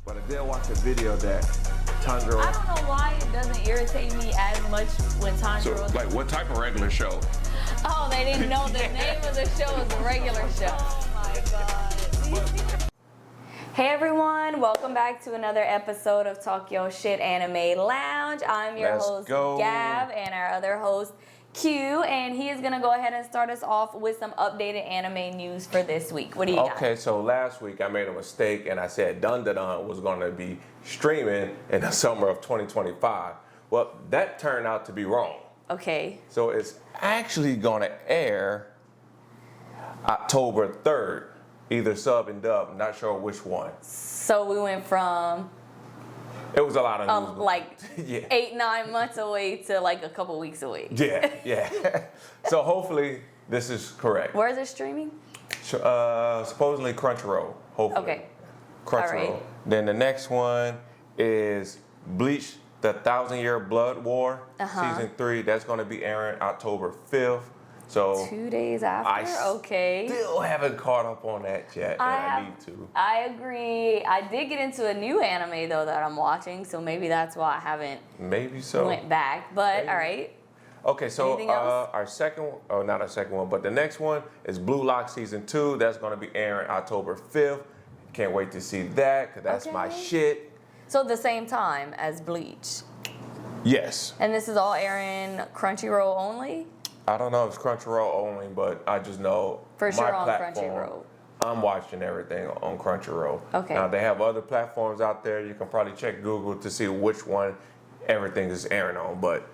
But I did watch a video that Tanjiro. I don't know why it doesn't irritate me as much when Tanjiro. So, like, what type of regular show? Oh, they didn't know the name of the show was a regular show. Oh my god. Hey everyone, welcome back to another episode of Talk Your Shit Anime Lounge. I'm your host, Gab, and our other host, Q, and he is going to go ahead and start us off with some updated anime news for this week. What do you got? Okay, so last week I made a mistake and I said Dun Dun Dun was going to be streaming in the summer of 2025. Well, that turned out to be wrong. Okay. So it's actually going to air October 3rd, either sub and dub, I'm not sure which one. So we went from... It was a lot of news. Like yeah. 8-9 months away to like a couple weeks away. Yeah. So hopefully this is correct. Where is it streaming? Supposedly Crunchyroll. Hopefully. Okay. Crunchyroll. All right. Then the next one is Bleach: The 1,000-Year Blood War, season 3. That's going to be airing October 5th. So 2 days after? Okay. Still haven't caught up on that yet, and I need to. I agree. I did get into a new anime though that I'm watching, so maybe that's why I haven't went back. But maybe. All right. Okay, so Anything else? our second one, oh, not our second one, but the next one is Blue Lock season 2. That's going to be airing October 5th. Can't wait to see that, because that's my shit. So the same time as Bleach. Yes. And this is all airing Crunchyroll only? I don't know if it's Crunchyroll only, but I just know for sure my on platform, Crunchyroll. I'm watching everything on Crunchyroll. Okay. Now they have other platforms out there. You can probably check Google to see which one everything is airing on, but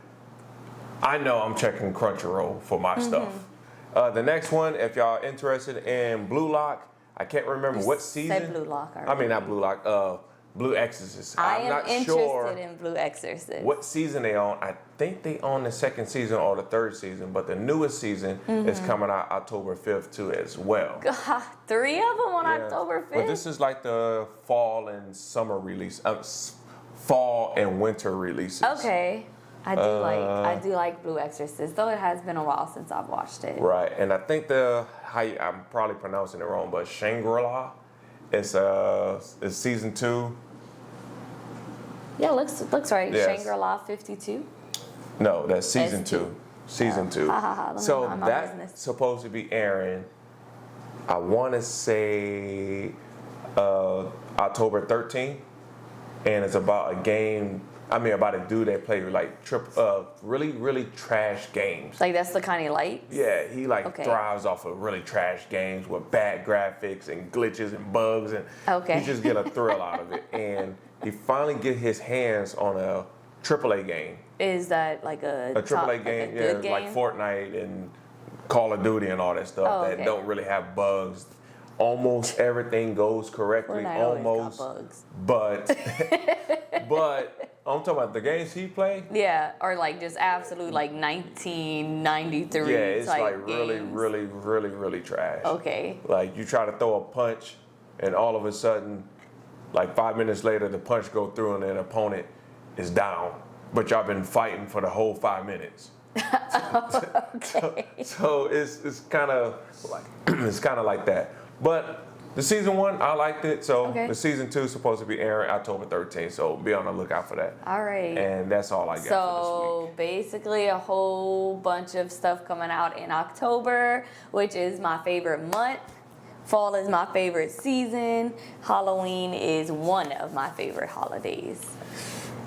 I know I'm checking Crunchyroll for my stuff. The next one, if y'all interested in Blue Lock, I can't remember what season. Said Blue Lock already. I mean, not Blue Lock. Blue Exorcist. I'm not interested sure in Blue Exorcist. what season they on. I think they on the second season or the third season, but the newest season is coming out October 5th too as well. God, 3 of them on October 5th? But this is like the fall and summer release, fall and winter releases. Okay. I do like Blue Exorcist, though it has been a while since I've watched it. Right, and I think I'm probably pronouncing it wrong, but Shangri-La is season 2. Yeah, looks right. Yes. Shangri-La 52. No, that's season S2. 2. Season 2. So that's supposed to be airing, I want to say October 13th, and it's about a game. I mean, about a dude that plays like really trash games. Like that's the kind he likes? Yeah, he thrives off of really trash games with bad graphics and glitches and bugs, and he just get a thrill out of it. And he finally get his hands on a AAA game. Is that like a AAA game? Like a good game? Like Fortnite and Call of Duty and all that stuff that don't really have bugs. Almost everything goes correctly. Fortnite almost got bugs. But I'm talking about the games he played. Yeah, or like just absolute like 1993. Yeah, it's type like games. really trash. Okay. Like you try to throw a punch, and all of a sudden, like 5 minutes later, the punch go through and an opponent is down. But y'all been fighting for the whole 5 minutes. Okay. So it's kind of like that. But the season 1, I liked it. So the season 2 is supposed to be airing October 13th. So be on the lookout for that. All right. And that's all I got for this week. So basically a whole bunch of stuff coming out in October, which is my favorite month. Fall is my favorite season. Halloween is one of my favorite holidays.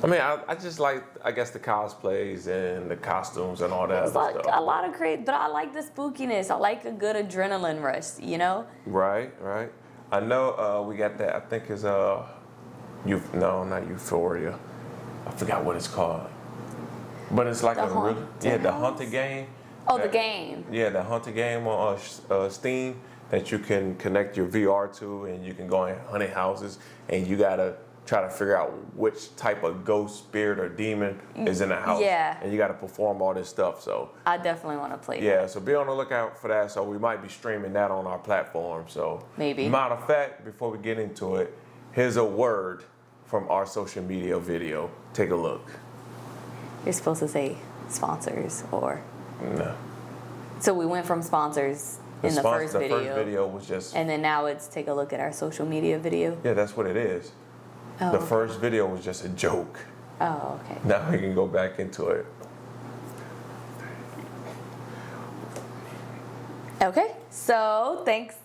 I mean, I just like, I guess, the cosplays and the costumes and all that It's other like stuff. a lot of but I like the spookiness. I like a good adrenaline rush, you know? Right. I know we got that, I think it's, not Euphoria. I forgot what it's called. But it's like the Haunted game. Oh, the game. Yeah, the Haunted game on Steam that you can connect your VR to, and you can go in haunted houses, and you got to try to figure out which type of ghost, spirit, or demon is in the house. Yeah. And you got to perform all this stuff. So I definitely want to play that. Yeah, so be on the lookout for that. So we might be streaming that on our platform. So maybe. Matter of fact, before we get into it, here's a word from our social media video. Take a look. You're supposed to say sponsors or... No. So we went from sponsors in the first video. The first video was just... And then now it's take a look at our social media video. Yeah, that's what it is. Oh, The first video was just a joke. Oh, okay. Now we can go back into it. Okay, so thanks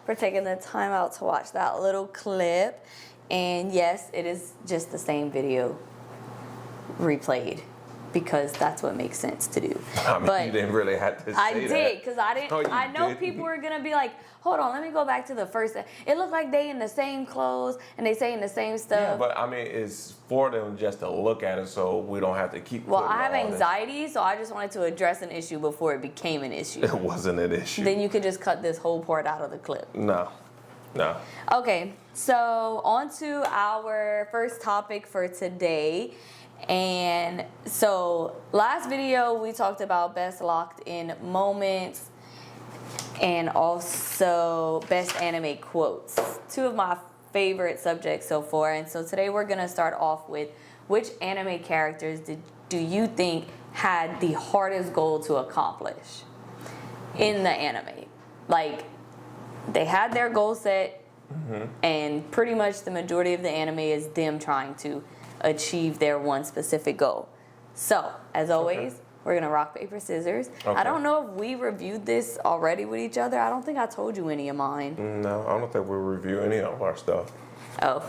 for taking the time out to watch that little clip. And yes, it is just the same video replayed because that's what makes sense to do. I mean, but you didn't really have to say I that. did, because I didn't. No, I know didn't. people are gonna be like, "Hold on, let me go back to the first." It looked like they in the same clothes and they saying the same stuff. Yeah, but I mean, it's for them just to look at it, so we don't have to keep. Well, putting I have all this. anxiety, so I just wanted to address an issue before it became an issue. It wasn't an issue. Then you could just cut this whole part out of the clip. No. Okay, so on to our first topic for today. And so last video we talked about best locked in moments and also best anime quotes. Two of my favorite subjects so far. And so today we're gonna start off with which anime characters do you think had the hardest goal to accomplish in the anime? Like, they had their goal set, and pretty much the majority of the anime is them trying to achieve their one specific goal. So, as always, we're gonna rock, paper, scissors. Okay. I don't know if we reviewed this already with each other. I don't think I told you any of mine. No, I don't think we'll review any of our stuff. Oh.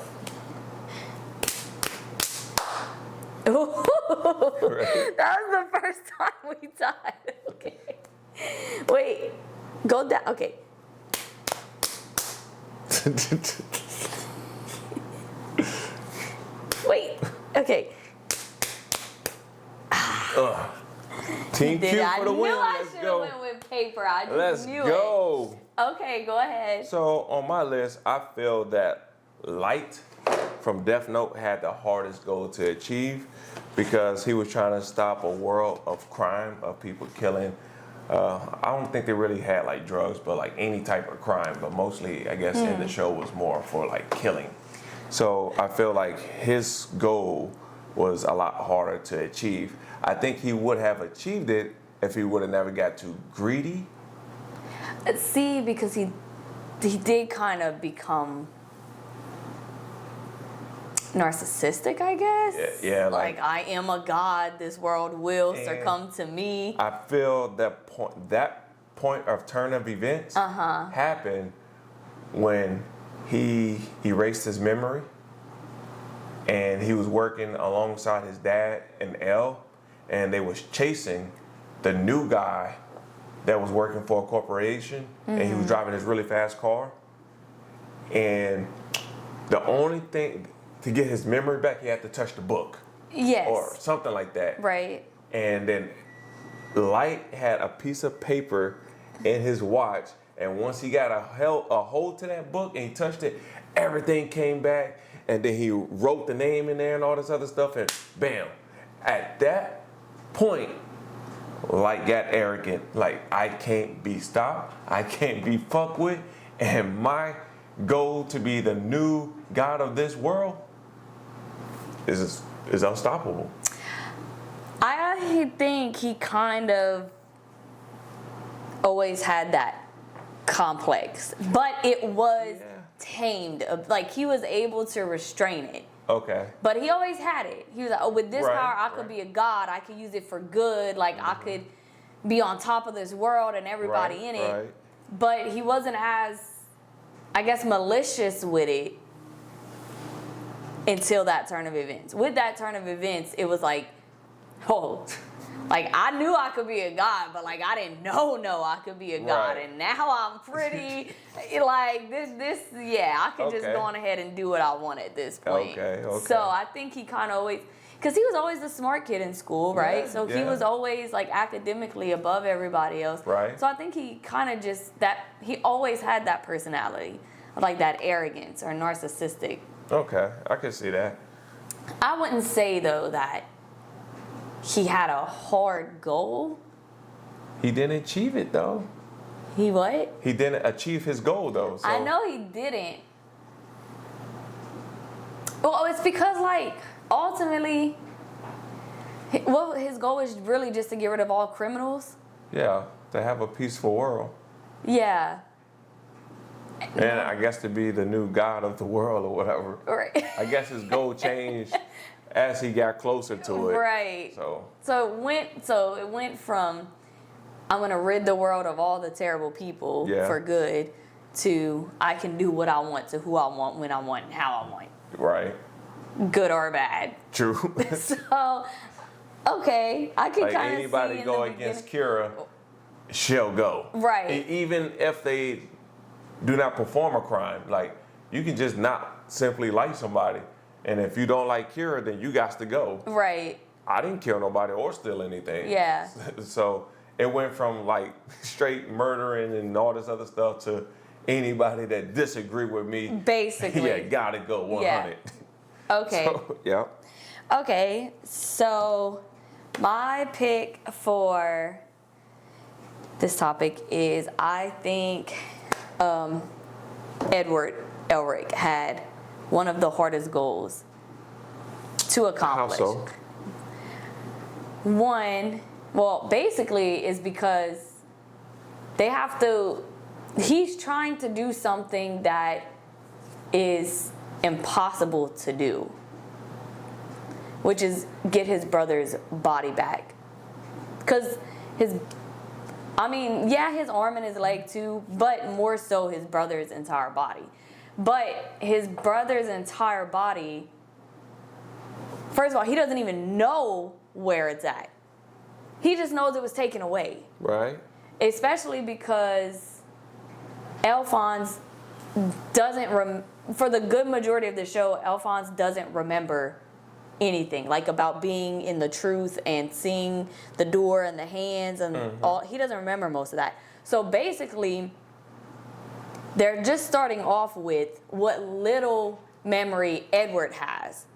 Right. That was the first time we tied. Okay. Wait. Go down. Okay. Wait. Okay. Team Q I for the knew win. I Let's should have go. went with paper. I just Let's knew go. it. Okay, go ahead. So on my list, I feel that Light from Death Note had the hardest goal to achieve because he was trying to stop a world of crime, of people killing. I don't think they really had like drugs, but like any type of crime, but mostly I guess in the show was more for like killing. So I feel like his goal was a lot harder to achieve. I think he would have achieved it if he would have never got too greedy. See, because he did kind of become narcissistic, I guess. Yeah, like I am a god. This world will succumb to me. I feel that point of turn of events happened when he erased his memory, and he was working alongside his dad and L, and they was chasing the new guy that was working for a corporation, and he was driving this really fast car, and the only thing to get his memory back, he had to touch the book. Yes. Or something like that. Right. And then Light had a piece of paper in his watch, and once he got a hold to that book and he touched it, everything came back, and then he wrote the name in there and all this other stuff, and bam. At that point, Light got arrogant. Like, I can't be stopped, I can't be fucked with, and my goal to be the new god of this world is unstoppable. I think he kind of always had that complex, but it was tamed. Like, he was able to restrain it. Okay. But he always had it. He was like, oh, with this Right, power, I could be a god. I could use it for good. Like, I could be on top of this world and everybody in it. Right. But he wasn't as, I guess, malicious with it until that turn of events. With that turn of events, it was like, oh, like, I knew I could be a god, but like, I didn't know I could be a god. Right. And now I'm pretty, like, I could just go on ahead and do what I want at this point. Okay. So I think he kind of always, because he was always the smart kid in school, right? Yeah, So he was always like academically above everybody else. Right. So I think he kind of he always had that personality, like that arrogance or narcissistic. Okay, I can see that. I wouldn't say though that he had a hard goal. He didn't achieve it though. He what? He didn't achieve his goal though. So. I know he didn't. Well, it's because like ultimately, his goal is really just to get rid of all criminals. Yeah, to have a peaceful world. Yeah. And I guess to be the new god of the world or whatever. Right. I guess his goal changed as he got closer to it. Right. So it went from I'm gonna rid the world of all the terrible people for good to I can do what I want to who I want, when I want, and how I want. Right. Good or bad. True. So okay, I can like kind of see anybody in go the against Kira, she'll go. Right. Even if they do not perform a crime, like you can just not simply like somebody, and if you don't like Kira, then you got to go. Right. I didn't kill nobody or steal anything. Yeah. So it went from like straight murdering and all this other stuff to anybody that disagree with me. Basically. Yeah, gotta go 100. Yeah. Okay. So, yeah. Okay, so my pick for this topic is I think Elric had one of the hardest goals to accomplish. How so? One, well, basically is because he's trying to do something that is impossible to do, which is get his brother's body back. Because his arm and his leg too, but more so his brother's entire body. But his brother's entire body, first of all, he doesn't even know where it's at. He just knows it was taken away. Right. Especially because Alphonse doesn't, for the good majority of the show, Alphonse doesn't remember anything, like about being in the truth and seeing the door and the hands and all. He doesn't remember most of that. So basically, they're just starting off with what little memory Edward has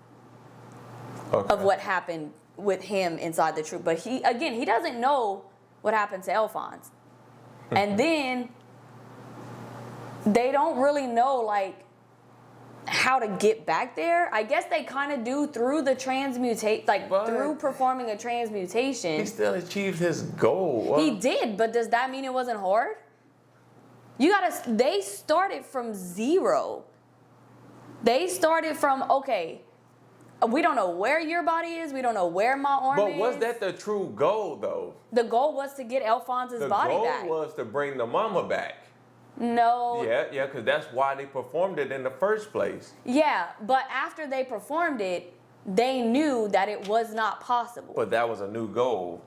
of what happened with him inside the truth. But he doesn't know what happened to Alphonse. And then they don't really know like how to get back there. I guess they kind of do through the through performing a transmutation. He still achieved his goal. He did, but does that mean it wasn't hard? They started from zero. They started from, okay, we don't know where your body is. We don't know where my arm is. But was that the true goal, though? The goal was to get Alphonse's body back. The goal was to bring the mama back. No. Yeah, because that's why they performed it in the first place. Yeah, but after they performed it, they knew that it was not possible. But that was a new goal.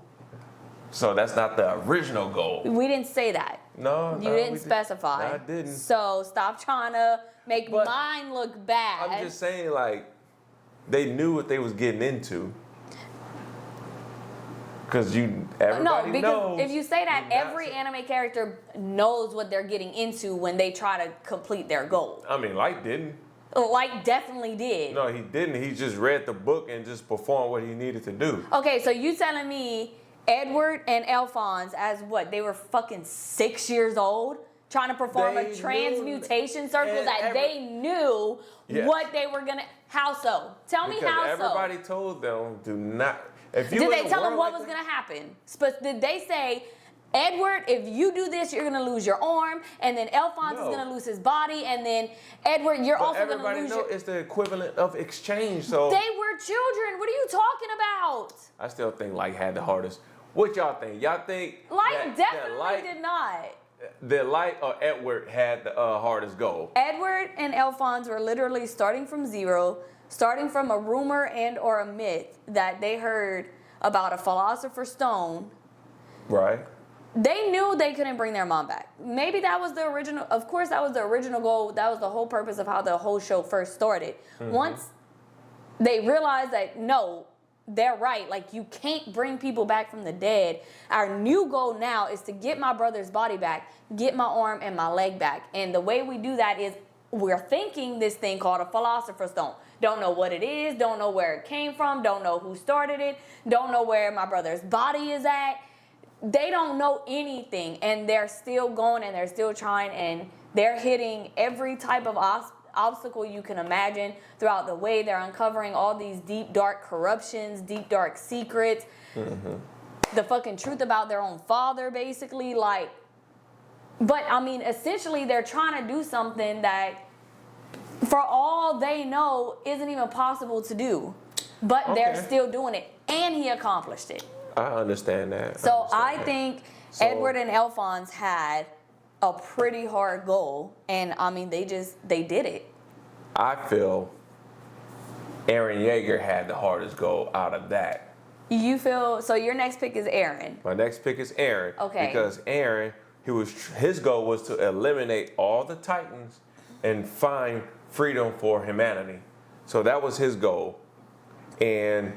So that's not the original goal. We didn't say that. No, you didn't specify. No, I didn't. So stop trying to make mine look bad. I'm just saying, like, they knew what they was getting into. Because everybody knows. If you say that, every anime character knows what they're getting into when they try to complete their goal. I mean, Light didn't. Light definitely did. No, he didn't. He just read the book and just performed what he needed to do. Okay, so you telling me Edward and Alphonse, as what? They were fucking 6 years old? Trying to perform a transmutation circle that they knew what they were gonna. How so? Tell me how so. Everybody told them, do not. Did they tell them what was gonna happen? Did they say, Edward, if you do this, you're gonna lose your arm, and then Alphonse is gonna lose his body, and then Edward, you're also gonna lose your. Everybody know it's the equivalent of exchange. So they were children. What are you talking about? I still think Light had the hardest. What y'all think? Y'all think Light definitely did not. That Light or Edward had the hardest goal? Edward and Alphonse were literally starting from zero, starting from a rumor and or a myth that they heard about a philosopher's stone. Right. They knew they couldn't bring their mom back. Maybe that was the original. Of course, that was the original goal. That was the whole purpose of how the whole show first started. Once they realized that, no, they're right. Like, you can't bring people back from the dead. Our new goal now is to get my brother's body back, get my arm and my leg back. And the way we do that is we're thinking this thing called a philosopher's stone. Don't know what it is, don't know where it came from, don't know who started it, don't know where my brother's body is at. They don't know anything, and they're still going and they're still trying, and they're hitting every type of obstacle you can imagine throughout the way. They're uncovering all these deep, dark corruptions, deep, dark secrets, the fucking truth about their own father, basically. Like, But I mean, essentially, they're trying to do something that, for all they know, isn't even possible to do. But they're still doing it, and he accomplished it. I understand that. So I think Edward and Alphonse had a pretty hard goal, and I mean, they did it. I feel Eren Yeager had the hardest goal out of that. You feel, so your next pick is Eren. My next pick is Eren. Okay. Because Eren, his goal was to eliminate all the Titans and find freedom for humanity. So that was his goal. And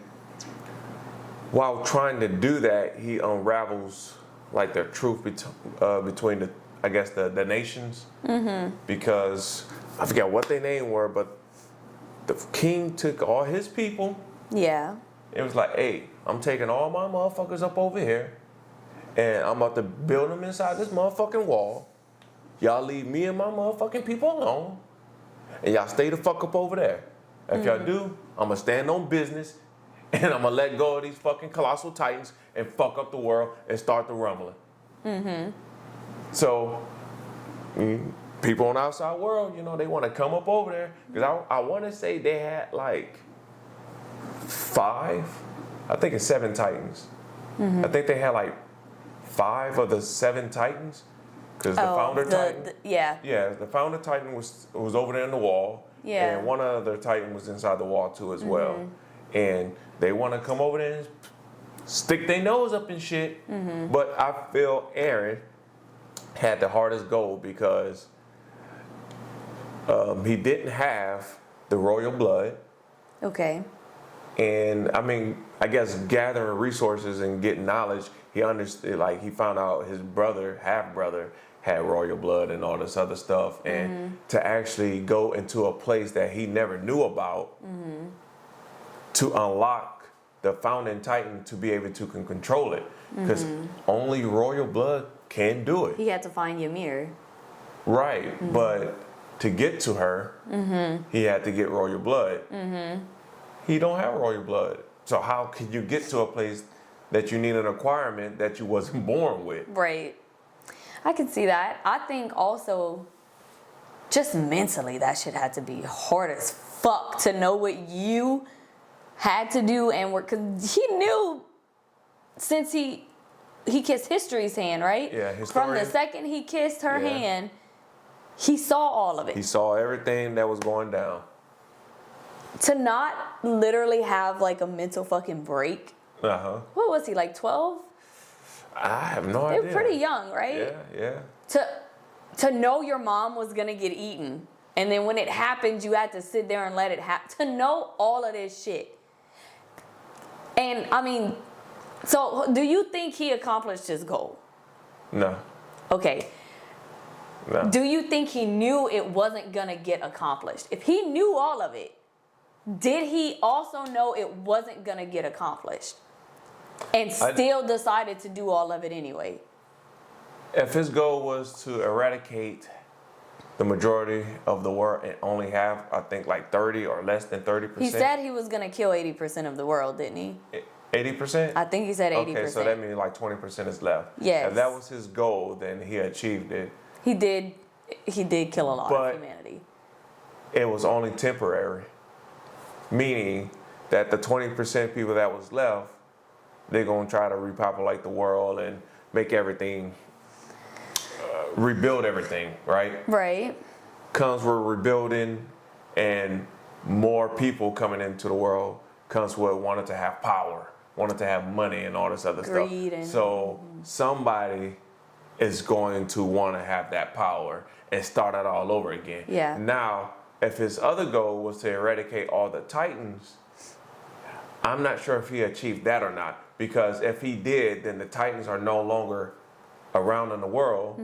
while trying to do that, he unravels like the truth between the nations. Mm-hmm. Because I forget what their name were, but the king took all his people. Yeah. It was like, hey, I'm taking all my motherfuckers up over here, and I'm about to build them inside this motherfucking wall. Y'all leave me and my motherfucking people alone, and y'all stay the fuck up over there. If y'all do, I'm gonna stand on business, and I'm gonna let go of these fucking colossal titans and fuck up the world and start the rumbling. Mm-hmm. So, people in the outside world, they want to come up over there, because I want to say they had like 5, I think it's 7 titans. Mm-hmm. I think they had like 5 of the 7 titans, because the founder titan. The founder titan was over there in the wall. Yeah. And one other titan was inside the wall too as well. And they want to come over there and stick their nose up and shit. Mm-hmm. But I feel Eren had the hardest goal because he didn't have the royal blood. Okay. And I mean, I guess gathering resources and getting knowledge, he understood, like he found out his half-brother, had royal blood and all this other stuff. And to actually go into a place that he never knew about, to unlock the founding titan to be able to control it. Because only royal blood can do it. He had to find Ymir. Right, but to get to her, he had to get royal blood. He don't have royal blood. So how can you get to a place that you need an acquirement that you wasn't born with? Right. I can see that. I think also, just mentally, that shit had to be hard as fuck to know what you had to do and work. Because he knew since he kissed History's hand, right? Yeah, Historian. From the second he kissed her hand, he saw all of it. He saw everything that was going down. To not literally have like a mental fucking break. What was he, like 12? I have no idea. They were pretty young, right? Yeah. To know your mom was gonna get eaten, and then when it happened, you had to sit there and let it happen. To know all of this shit. And I mean, so do you think he accomplished his goal? No. Okay. No. Do you think he knew it wasn't gonna get accomplished? If he knew all of it, did he also know it wasn't gonna get accomplished? And still decided to do all of it anyway? If his goal was to eradicate the majority of the world and only have, I think, like 30 or less than 30%. He said he was going to kill 80% of the world, didn't he? 80%? I think he said 80%. Okay, so that means like 20% is left. Yes. If that was his goal, then he achieved it. He did kill a lot of humanity. It was only temporary. Meaning that the 20% people that was left, they're going to try to repopulate the world and make everything, rebuild everything, right? Right. Comes with rebuilding and more people coming into the world, comes with wanting to have power, wanting to have money and all this other stuff. So somebody is going to want to have that power and start it all over again. Yeah. Now, if his other goal was to eradicate all the Titans, I'm not sure if he achieved that or not. Because if he did, then the Titans are no longer around in the world,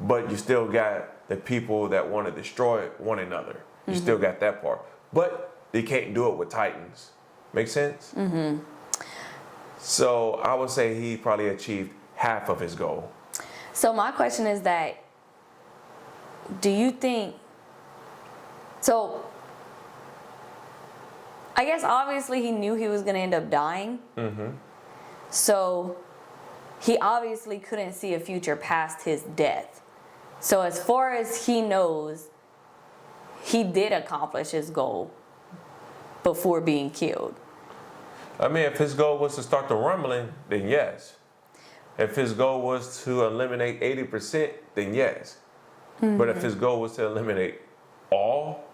but you still got the people that want to destroy one another. You still got that part. But they can't do it with Titans. Make sense? So I would say he probably achieved half of his goal. So my question is that, do you think, so I guess obviously he knew he was going to end up dying. So he obviously couldn't see a future past his death. So as far as he knows, he did accomplish his goal before being killed. I mean, if his goal was to start the rumbling, then yes. If his goal was to eliminate 80%, then yes. But if his goal was to eliminate all,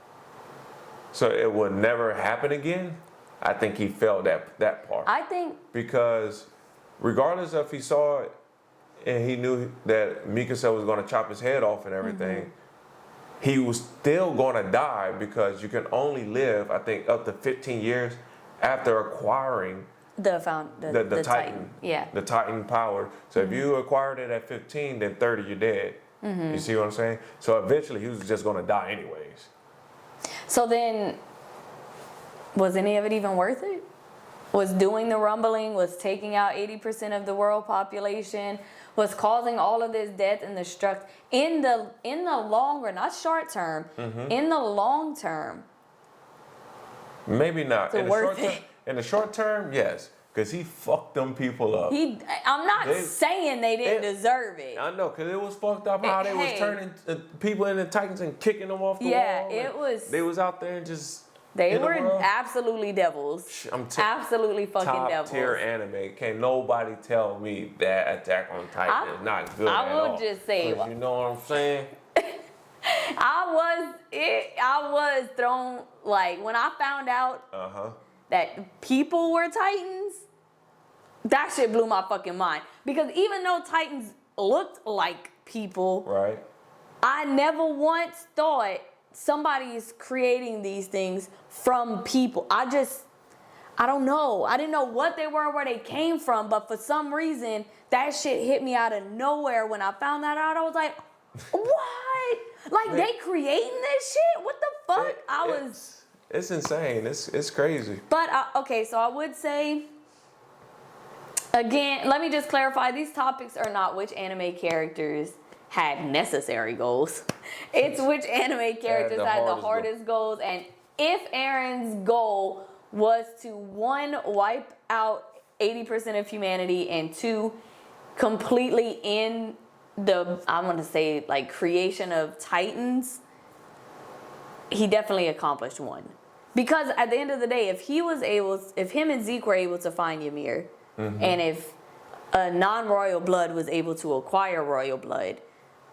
so it would never happen again, I think he failed that part. I think... Because regardless if he saw it and he knew that Mikasa was going to chop his head off and everything, he was still going to die because you can only live, I think, up to 15 years after acquiring the Titan. Yeah. The Titan power. So if you acquired it at 15, then 30 you're dead. You see what I'm saying? So eventually he was just going to die anyways. So then, was any of it even worth it? Was doing the rumbling, was taking out 80% of the world population, was causing all of this death and destruction in the long run, not short term, in the long term. Maybe not. Worth it. In the short term, yes. Because he fucked them people up. I'm not saying they didn't deserve it. I know, because it was fucked up how they was turning people into Titans and kicking them off the wall. Yeah, it was. They was out there and just... They were absolutely devils. Absolutely fucking devils. Top tier anime. Can't nobody tell me that Attack on Titan is not good at all. I will just say... You know what I'm saying? I was thrown... Like, when I found out that people were Titans... That shit blew my fucking mind. Because even though Titans looked like people, right? I never once thought somebody's creating these things from people. I don't know. I didn't know what they were, where they came from, but for some reason, that shit hit me out of nowhere. When I found that out, I was like, what? Like, they creating this shit? What the fuck? It's insane. It's crazy. But, okay, so I would say... Again, let me just clarify, these topics are not which anime characters had necessary goals. It's which anime characters had the hardest goals. And if Eren's goal was to, 1, wipe out 80% of humanity, and 2, completely end the, I'm going to say, like, creation of Titans, he definitely accomplished 1. Because at the end of the day, if him and Zeke were able to find Ymir, and if a non-royal blood was able to acquire royal blood,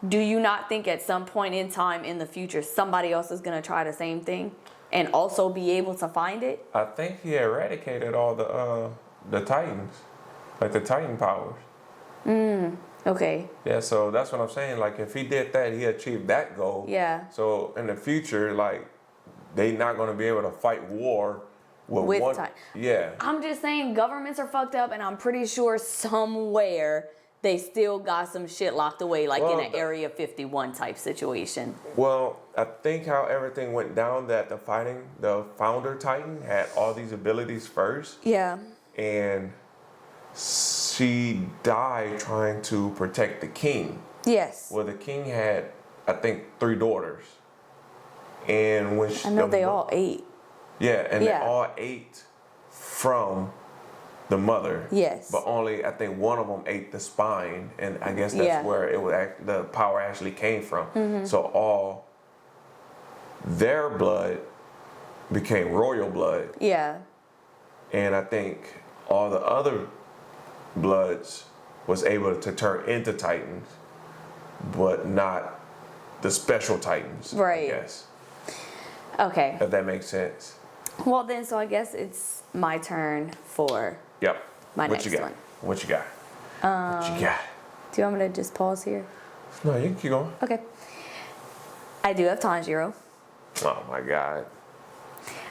do you not think at some point in time in the future somebody else is going to try the same thing and also be able to find it? I think he eradicated all the Titans, like the Titan powers. Okay. Yeah, so that's what I'm saying. Like, if he did that, he achieved that goal. Yeah. So in the future, like, they not going to be able to fight war with one. Yeah. I'm just saying governments are fucked up, and I'm pretty sure somewhere they still got some shit locked away, like in an Area 51 type situation. Well, I think how everything went down, that the founder Titan had all these abilities first. Yeah. And she died trying to protect the king. Yes. Well, the king had, I think, 3 daughters. And when I know they all ate. Yeah, and they all ate from the mother. Yes. But only, I think, one of them ate the spine, and I guess that's where the power actually came from. So all their blood became royal blood. Yeah. And I think all the other bloods was able to turn into Titans, but not the special Titans, right. I guess. Okay. If that makes sense. Well, then, so I guess it's my turn for my next one. What you got? What you got? Do you want me to just pause here? No, you can keep going. Okay. I do have Tanjiro. Oh, my God.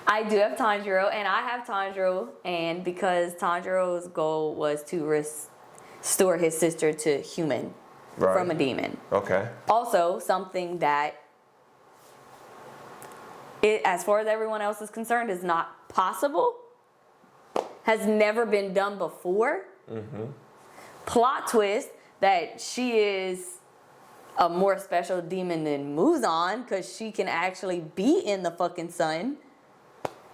I do have Tanjiro, and I have Tanjiro, and because Tanjiro's goal was to restore his sister to human from a demon. Okay. Also, something that, as far as everyone else is concerned, is not possible, has never been done before. Plot twist that she is a more special demon than Muzan, because she can actually be in the fucking sun,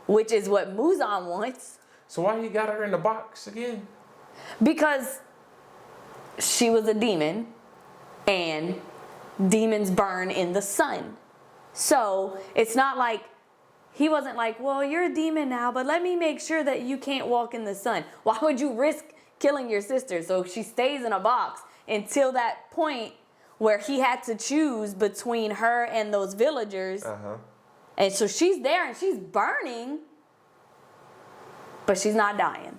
which is what Muzan wants. So why you got her in the box again? Because she was a demon, and demons burn in the sun. So it's not like, he wasn't like, well, you're a demon now, but let me make sure that you can't walk in the sun. Why would you risk killing your sister? So she stays in a box until that point where he had to choose between her and those villagers. And so she's there and she's burning, but she's not dying.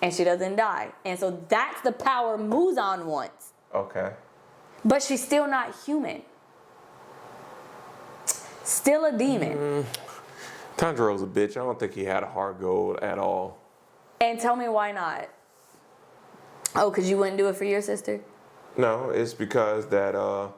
And she doesn't die. And so that's the power Muzan wants. Okay. But she's still not human. Still a demon. Tanjiro's a bitch. I don't think he had a heart gold at all. And tell me why not. Oh, because you wouldn't do it for your sister? No, it's because that, I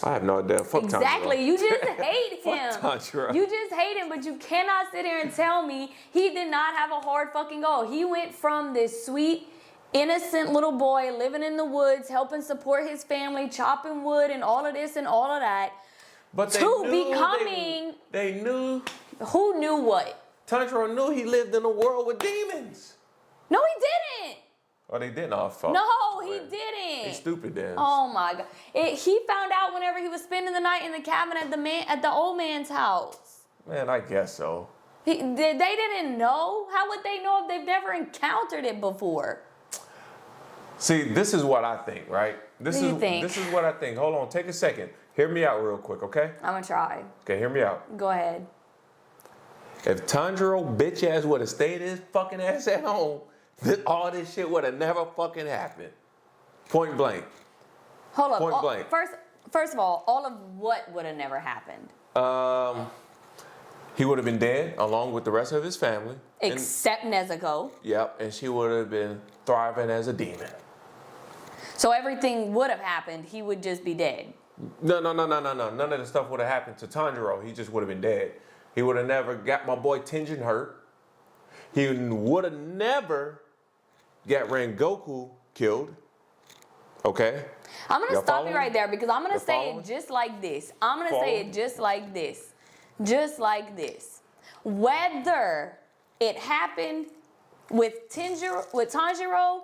have no idea. Fuck Tanjiro. Exactly. You just hate him. Fuck Tanjiro. You just hate him, but you cannot sit here and tell me he did not have a hard fucking goal. He went from this sweet, innocent little boy living in the woods, helping support his family, chopping wood and all of this and all of that, but becoming... They knew... Who knew what? Tanjiro knew he lived in a world with demons. No, he didn't. Oh, they didn't? Oh, fuck. No, he didn't. He's stupid then. Oh my God. He found out whenever he was spending the night in the cabin at the old man's house. Man, I guess so. They didn't know? How would they know if they've never encountered it before? See, this is what I think, right? What do you think? This is what I think. Hold on, take a second. Hear me out real quick, okay? I'm gonna try. Okay, hear me out. Go ahead. If Tanjiro bitch ass would have stayed his fucking ass at home, all this shit would have never fucking happened. Point blank. Hold up. Point blank. First of all of what would have never happened? He would have been dead along with the rest of his family. Except Nezuko. Yep, and she would have been thriving as a demon. So everything would have happened. He would just be dead. No. None of the stuff would have happened to Tanjiro. He just would have been dead. He would have never got my boy Tenjin hurt. He would have never got Rengoku killed. Okay? I'm going to stop you right there because I'm going to say following? it just like this. I'm going to say it just like this. Just like this. Whether it happened with Tanjiro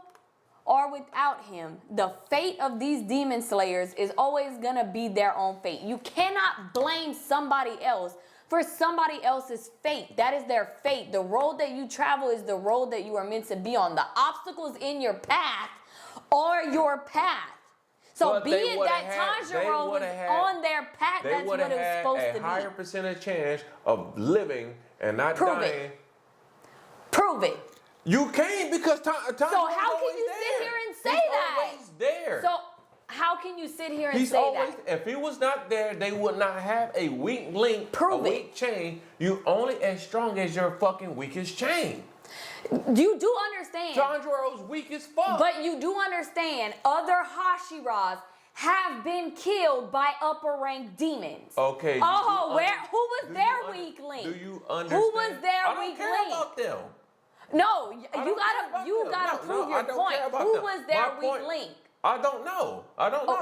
or without him, the fate of these demon slayers is always going to be their own fate. You cannot blame somebody else for somebody else's fate. That is their fate. The road that you travel is the road that you are meant to be on. The obstacles in your path are your path. So being that Tanjiro was on their path, that's what it was supposed to be. They would have had a higher percentage chance of living and not dying. Prove it. You can't because Tanjiro So how can you sit here and say that? He's always there. So how can you sit here and say that? If he was not there, they would not have a weak link, weak chain. You only as strong as your fucking weakest chain. You do understand. Tanjiro's weak as fuck. But you do understand other Hashiras have been killed by upper rank demons. Okay. Who was their weak link? Do you understand? Who was their weak link? I don't care about them. No, you gotta prove your point. Who was their weak link? I don't know.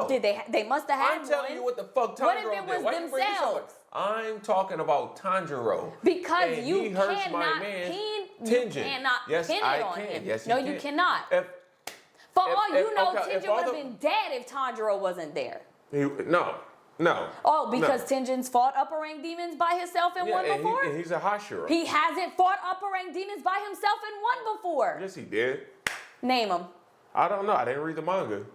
Did they must have had one. I'm telling you what the fuck Tanjiro did. What if it was themselves? I'm talking about Tanjiro. Because and you he hurts cannot my man, pin it on him. Yes, no, you cannot. For all you know, Tanjiro would have been dead if Tanjiro wasn't there. No. Oh, because Tenjin's fought upper rank demons by himself and won before? He's a Hashira. He hasn't fought upper rank demons by himself and won before. Yes, he did. Name them. I don't know. I didn't read the manga.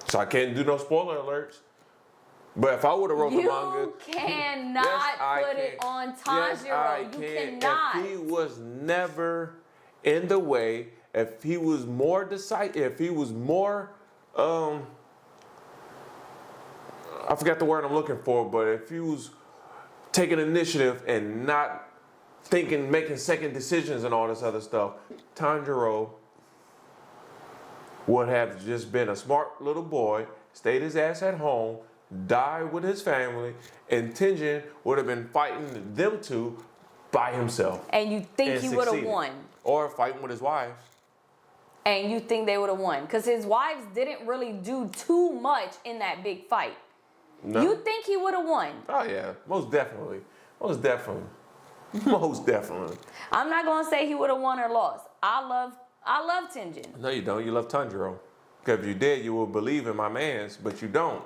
So I can't do no spoiler alerts. But if I would have wrote the manga... You cannot put it on Tanjiro. You cannot. If he was never in the way, if he was more decisive, if he was more... I forgot the word I'm looking for, but if he was taking initiative and not thinking, making second decisions and all this other stuff, Tanjiro would have just been a smart little boy, stayed his ass at home, died with his family, and Tenjin would have been fighting them two by himself. And you think he would have won? Or fighting with his wives. And you think they would have won? Because his wives didn't really do too much in that big fight. No. You think he would have won? Oh, yeah. Most definitely. Most definitely. Most definitely. I'm not going to say he would have won or lost. I love I love Tenjin. No, you don't. You love Tanjiro. Because if you did, you would believe in my mans, but you don't.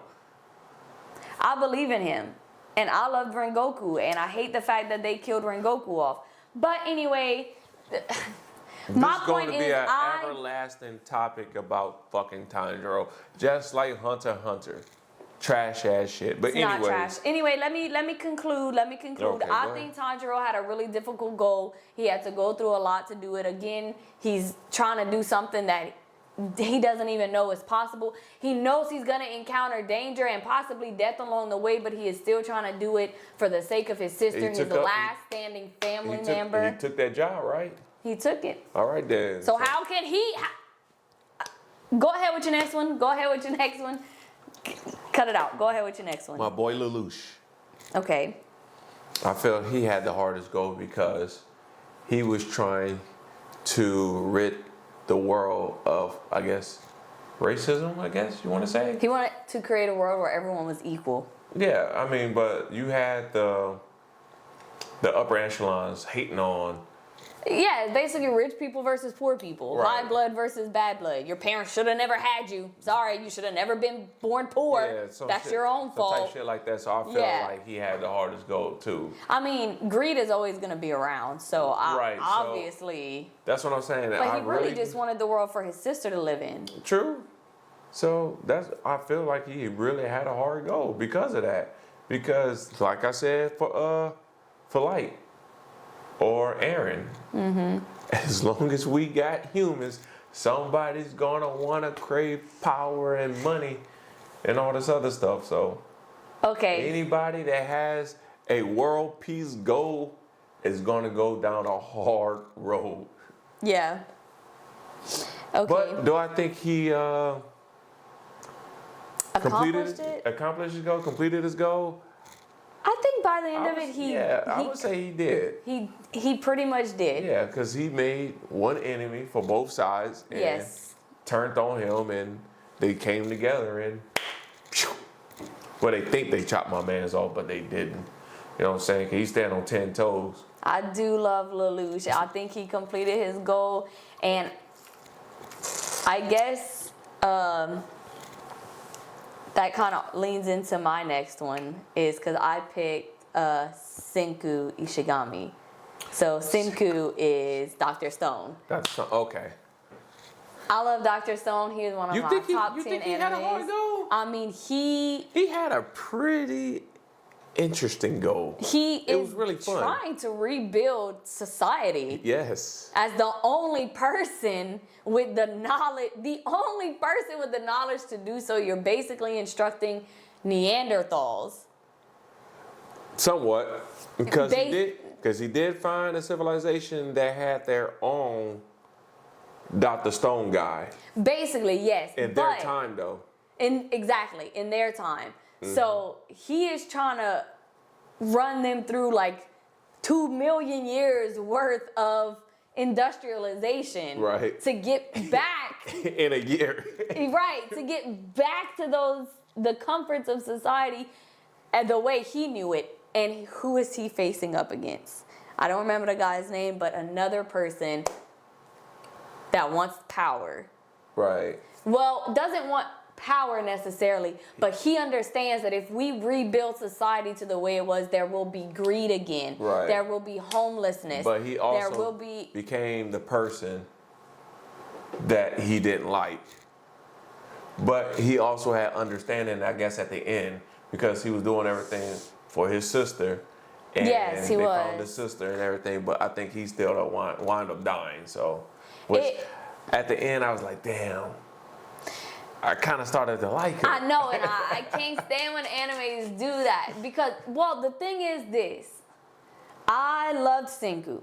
I believe in him. And I love Rengoku. And I hate the fact that they killed Rengoku off. But anyway, my point is, this is going to be an everlasting topic about fucking Tanjiro. Just like Hunter x Hunter. Trash ass shit. But not trash. Anyway, let me conclude. Okay, I think Tanjiro had a really difficult goal. He had to go through a lot to do it. Again, he's trying to do something that he doesn't even know is possible. He knows he's gonna encounter danger and possibly death along the way, but he is still trying to do it for the sake of his sister, his last standing family member. He took that job, right? He took it. All right then. So how can he? Go ahead with your next one. Cut it out. Go ahead with your next one. My boy Lelouch. Okay. I felt he had the hardest goal because he was trying to rid the world of, I guess, racism, I guess you want to say? He wanted to create a world where everyone was equal. Yeah, I mean, but you had the upper echelons hating on. Yeah, it's basically rich people versus poor people. Right. High blood versus bad blood. Your parents should have never had you. Sorry, you should have never been born poor. Yeah, That's your own fault. Type shit like that. So I felt like he had the hardest goal too. I mean, greed is always going to be around. So obviously. So that's what I'm saying. But he really just wanted the world for his sister to live in. True. So I feel like he really had a hard goal because of that. Because like I said, for Light or Eren, as long as we got humans, somebody's gonna wanna crave power and money and all this other stuff. So anybody that has a world peace goal is gonna go down a hard road. Yeah. Okay. But do I think he accomplished his goal, completed his goal? I think by the end of it, I would say he did. He pretty much did. Yeah, because he made one enemy for both sides and turned on him, and they came together and. Well, they think they chopped my man's off, but they didn't. You know what I'm saying? 'Cause he stand on 10 toes. I do love Lelouch. I think he completed his goal, and I guess that kind of leans into my next one is because I picked Senku Ishigami. So Senku is Dr. Stone. That's okay. I love Dr. Stone. He is one of my top 10 animes. You think he had a hard goal? I mean, he had a pretty interesting goal. It was really fun. Trying to rebuild society. Yes. As the only person with the knowledge, to do so. You're basically instructing Neanderthals. Somewhat, because he did find a civilization that had their own Dr. Stone guy. Basically, yes. In their time, though. In their time. So he is trying to run them through like 2 million years worth of industrialization. Right. To get back. In a year. Right. To get back to the comforts of society and the way he knew it. And who is he facing up against? I don't remember the guy's name, but another person that wants power. Right. Well, doesn't want power necessarily, but he understands that if we rebuild society to the way it was, there will be greed again. Right. There will be homelessness. But he also became the person that he didn't like. But he also had understanding, I guess, at the end, because he was doing everything for his sister. And yes, he they was. found his sister and everything, but I think he still wind up dying. So, at the end, I was like, damn. I kind of started to like her. I know, and I can't stand when animes do that. Because, well, the thing is this. I loved Senku.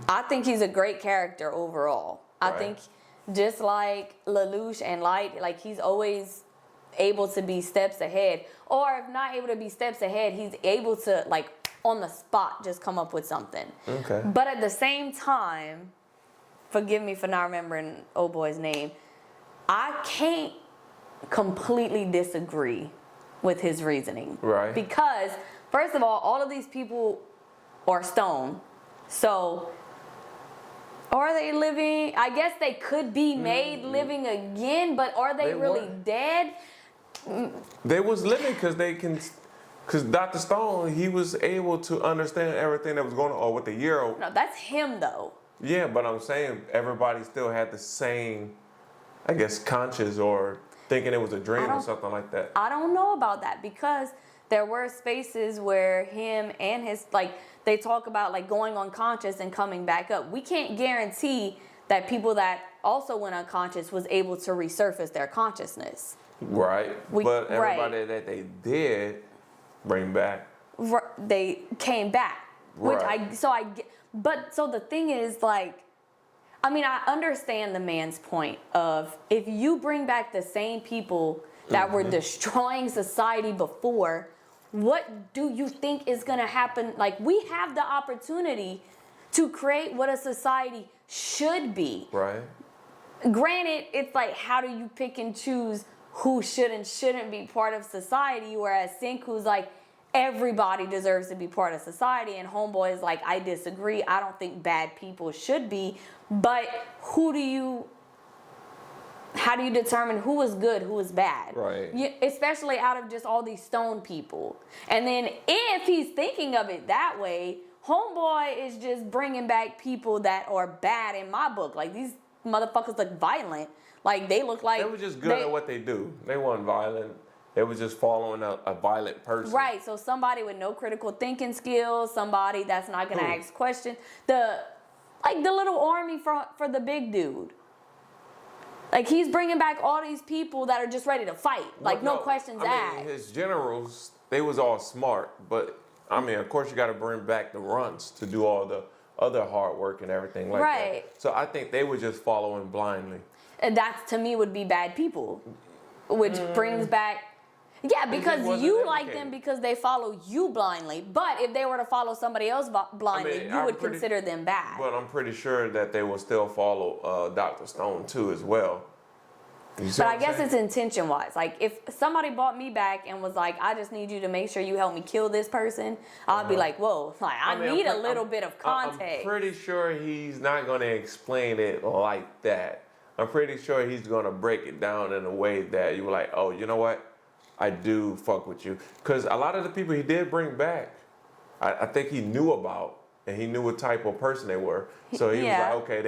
I think he's a great character overall. I think just like Lelouch and Light, like he's always able to be steps ahead. Or if not able to be steps ahead, he's able to, like, on the spot, just come up with something. Okay. But at the same time, forgive me for not remembering old boy's name, I can't completely disagree with his reasoning. Right. Because, first of all of these people are stone. So, Are they living? I guess they could be made living again, but are they really dead? They was living because Dr. Stone, he was able to understand everything that was going on, or with the Yeager. No, that's him though. Yeah, but I'm saying everybody still had the same, I guess, conscious or thinking it was a dream or something like that. I don't know about that because there were spaces where him and his, like, they talk about like going unconscious and coming back up. We can't guarantee that people that also went unconscious was able to resurface their consciousness. Right. But everybody that they did bring back, they came back. Which so the thing is, like, I mean, I understand the man's point of if you bring back the same people that were destroying society before, what do you think is going to happen? Like, we have the opportunity to create what a society should be. Right. Granted, it's like, how do you pick and choose who should and shouldn't be part of society? Whereas Senku's like, everybody deserves to be part of society. And Homeboy is like, I disagree. I don't think bad people should be. But how do you determine who is good, who is bad? Right. Especially out of just all these stone people. And then if he's thinking of it that way, Homeboy is just bringing back people that are bad in my book. Like, these motherfuckers look violent. Like, they look like... They were just good at what they do. They weren't violent. They were just following a violent person. Right. So somebody with no critical thinking skills, somebody that's not going to ask questions. The little army for the big dude. Like, he's bringing back all these people that are just ready to fight. Like, no questions asked. I mean, his generals, they was all smart. But, I mean, of course, you got to bring back the runts to do all the other hard work and everything like that. So I think they were just following blindly. And that, to me, would be bad people. Which brings back... Yeah, because you like them because they follow you blindly. But if they were to follow somebody else blindly, you would consider them bad. But I'm pretty sure that they will still follow Dr. Stone, too, as well. But I guess it's intention-wise. Like, if somebody brought me back and was like, I just need you to make sure you help me kill this person, I'd be like, whoa, like, I need a little bit of context. I'm pretty sure he's not going to explain it like that. I'm pretty sure he's going to break it down in a way that you were like, oh, you know what? I do fuck with you. Because a lot of the people he did bring back, I think he knew about, and he knew what type of person they were. So he was like, okay,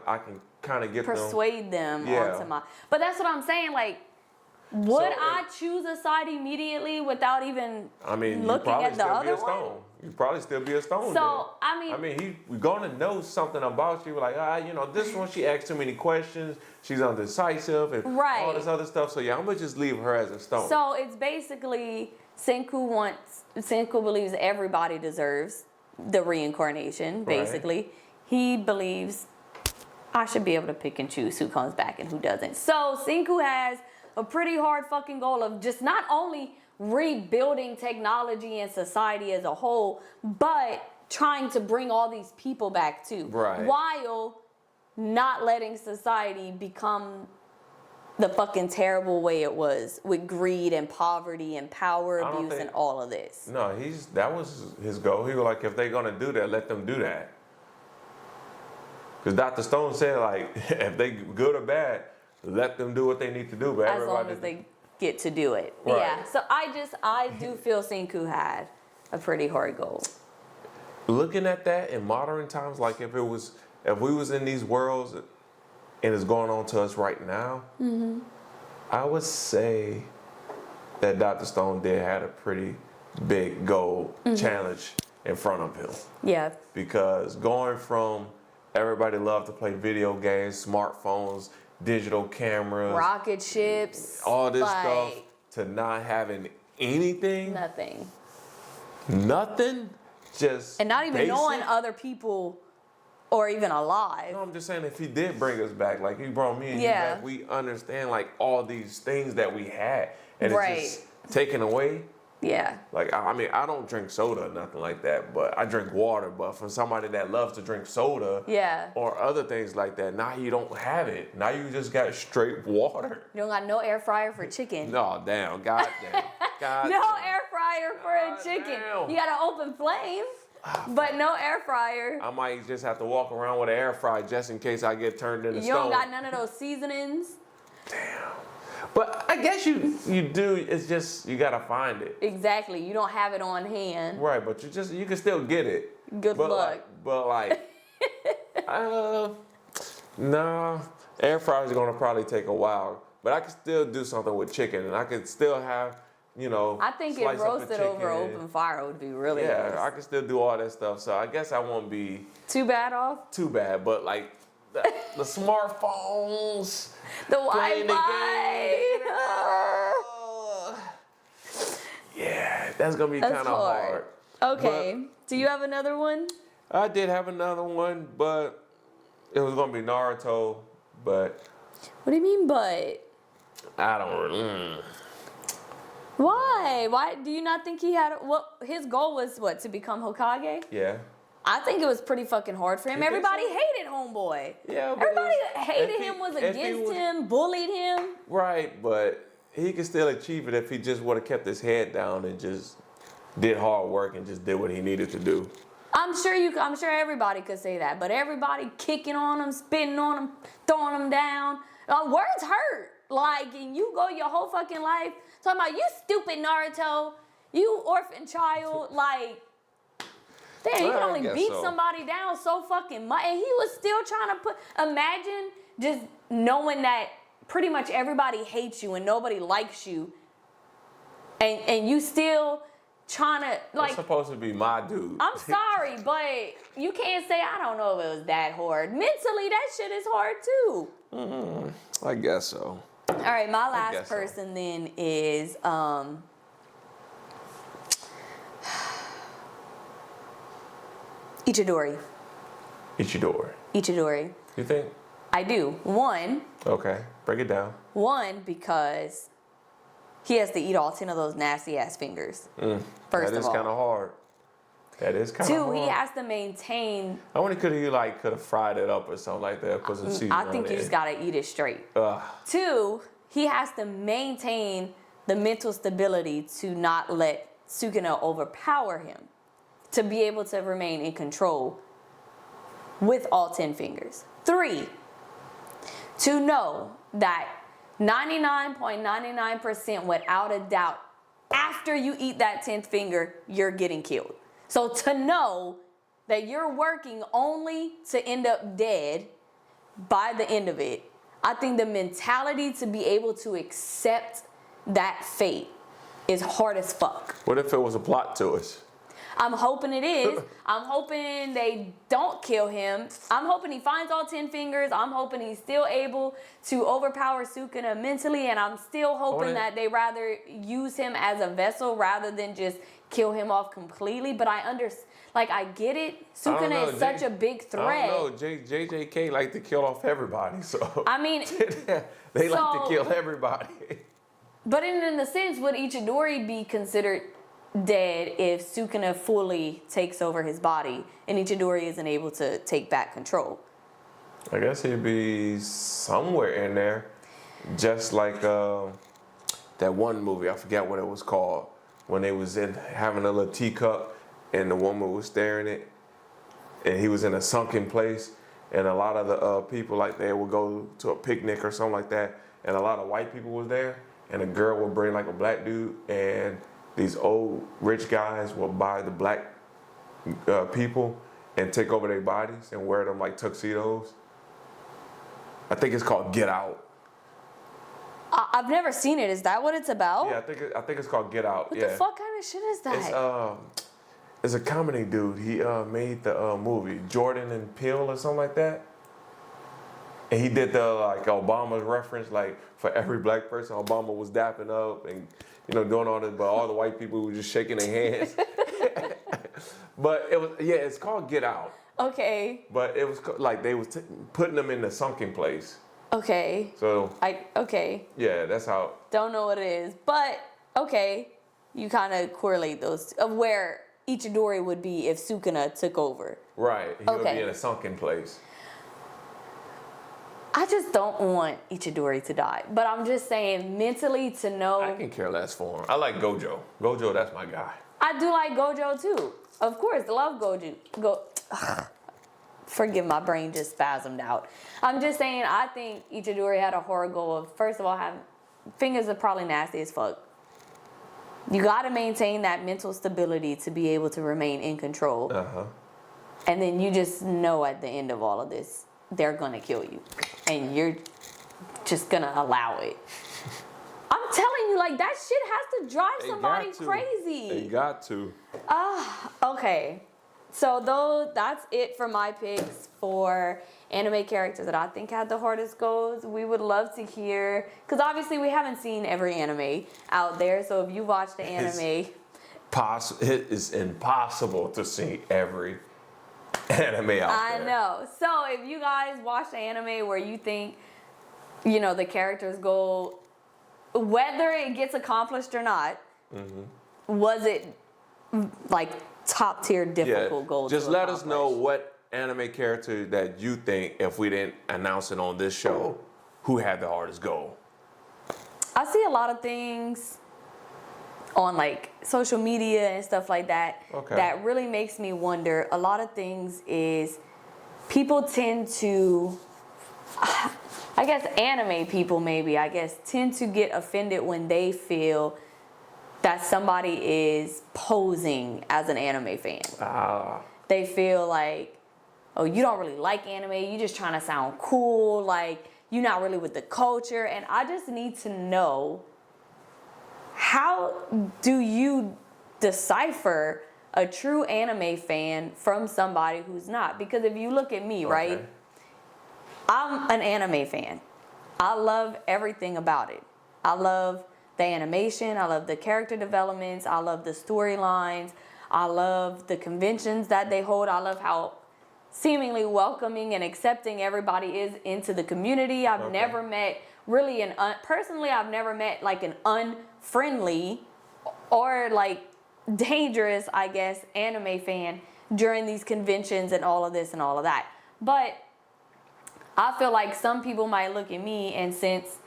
I can kind of get persuade them onto my... But that's what I'm saying, like, would I choose a side immediately without even looking at the other one? You'd probably still be a stone. So, he's going to know something about you. Like, this one, she asks too many questions. She's undecisive and all this other stuff. So, yeah, I'm going to just leave her as a stone. So, it's basically Senku believes everybody deserves the reincarnation, basically. Right. He believes I should be able to pick and choose who comes back and who doesn't. So, Senku has a pretty hard fucking goal of just not only rebuilding technology and society as a whole, but trying to bring all these people back too. Right. While not letting society become the fucking terrible way it was with greed and poverty and power abuse and all of this. No, that was his goal. He was like, if they're gonna do that, let them do that. Because Dr. Stone said, like, if they good or bad, let them do what they need to do. But as long as they get to do it. Right. Yeah. So I do feel Senku had a pretty hard goal. Looking at that in modern times, like if we was in these worlds and it's going on to us right now, I would say that Dr. Stone did have a pretty big goal challenge in front of him. Yeah. Because going from everybody loved to play video games, smartphones, digital cameras, rocket ships, all this stuff, to not having anything. Nothing. Just and not even basic. Knowing other people or even alive. No, I'm just saying if he did bring us back, like he brought me and you back, we understand like all these things that we had and it's just taken away. Yeah. Like, I don't drink soda or nothing like that, but I drink water. But from somebody that loves to drink soda or other things like that, now you don't have it. Now you just got straight water. You don't got no air fryer for chicken. No, damn. God damn. No air fryer for a chicken. Damn. You got an open flame. But no air fryer. I might just have to walk around with an air fryer just in case I get turned into stone. You don't got none of those seasonings. Damn. But I guess you do. It's just you gotta find it. Exactly. You don't have it on hand. Right, but you can still get it. Good luck. No, air fryers are gonna probably take a while. But I can still do something with chicken, and I can still have, I think it roasted over open fire would be really nice. I can still do all that stuff. So I guess I won't be too bad off. Too bad, but like the smartphones, the Wi-Fi. Yeah, that's gonna be kind of hard. Okay, do you have another one? I did have another one, but it was gonna be Naruto. But what do you mean, but? I don't. Why? Why do you not think he had? His goal was what? To become Hokage? Yeah. I think it was pretty fucking hard for him. Everybody hated Homeboy. Yeah, but everybody hated him, was against him, bullied him. Right, but he could still achieve it if he just would have kept his head down and just did hard work and just did what he needed to do. I'm sure everybody could say that, but everybody kicking on him, spitting on him, throwing him down. Words hurt. Like, and you go your whole fucking life talking about you stupid Naruto, you orphan child, like. Damn, you can only beat somebody down so fucking much. And he was still trying to imagine just knowing that pretty much everybody hates you and nobody likes you. And you still trying to, like. It's supposed to be my dude. I'm sorry, but you can't say, I don't know if it was that hard. Mentally, that shit is hard too. I guess so. All right, my last person then is, Itadori. You think? I do. One. Okay, break it down. One, because he has to eat all 10 of those nasty ass fingers. First of all. That is kind of hard. Two, he has to maintain. I wonder could have fried it up or something like that. Put some seasoning I think you just gotta eat it straight. Two, he has to maintain the mental stability to not let Sukuna overpower him, to be able to remain in control with all 10 fingers. Three, to know that 99.99% without a doubt, after you eat that 10th finger, you're getting killed. So to know that you're working only to end up dead by the end of it, I think the mentality to be able to accept that fate is hard as fuck. What if it was a plot twist? I'm hoping it is. I'm hoping they don't kill him. I'm hoping he finds all 10 fingers. I'm hoping he's still able to overpower Sukuna mentally, and I'm still hoping that they rather use him as a vessel rather than just kill him off completely. But I get it. Sukuna is such a big threat. I don't know. JJK like to kill off everybody, so. I mean. they like to kill everybody. But in a sense, would Itadori be considered dead if Sukuna fully takes over his body and Itadori isn't able to take back control? I guess he'd be somewhere in there. Just like that one movie, I forget what it was called, when they was having a little teacup and the woman was staring it and he was in a sunken place, and a lot of the people like they would go to a picnic or something like that, and a lot of white people was there, and a girl would bring like a black dude, and these old rich guys will buy the black people and take over their bodies and wear them like tuxedos. I think it's called Get Out. I've never seen it. Is that what it's about? Yeah, I think it's called Get Out. What the fuck kind of shit is that? It's a comedy dude. He made the movie Jordan and Peele or something like that. And he did the like Obama's reference, like for every black person, Obama was dapping up and doing all this, but all the white people were just shaking their hands. But it's called Get Out. Okay. But it was like they was putting them in the sunken place. Okay. So. Okay. Yeah, that's how. Don't know what it is, but okay, you kind of correlate those of where Itadori would be if Sukuna took over. Right. He would be in a sunken place. I just don't want Itadori to die, but I'm just saying mentally to know. I can care less for him. I like Gojo. Gojo, that's my guy. I do like Gojo too. Of course, love Gojo. Forgive, my brain just spasmed out. I'm just saying, I think Itadori had a horror goal of, first of all, having fingers are probably nasty as fuck. You got to maintain that mental stability to be able to remain in control. And then you just know at the end of all of this, they're going to kill you. And you're just going to allow it. I'm telling you, like, that shit has to drive somebody crazy. They got to. Okay. So that's it for my picks for anime characters that I think had the hardest goals. We would love to hear, because obviously we haven't seen every anime out there. So if you watch the anime, it is impossible to see every anime out there. I know. So if you guys watch the anime where you think, you know, the character's goal, whether it gets accomplished or not, was it like top tier difficult goal? Just let us know what anime character that you think, if we didn't announce it on this show, who had the hardest goal. I see a lot of things on like social media and stuff like that that really makes me wonder. A lot of things is people tend to, I guess anime people maybe, tend to get offended when they feel that somebody is posing as an anime fan. They feel like, oh, you don't really like anime, you just trying to sound cool, like you're not really with the culture. And I just need to know, how do you decipher a true anime fan from somebody who's not? Because if you look at me, right, I'm an anime fan. I love everything about it. I love the animation, I love the character developments, I love the storylines, I love the conventions that they hold, I love how seemingly welcoming and accepting everybody is into the community. I've never met really personally, I've never met like an unfriendly or like dangerous, I guess, anime fan during these conventions and all of this and all of that. But I feel like some people might look at me, and since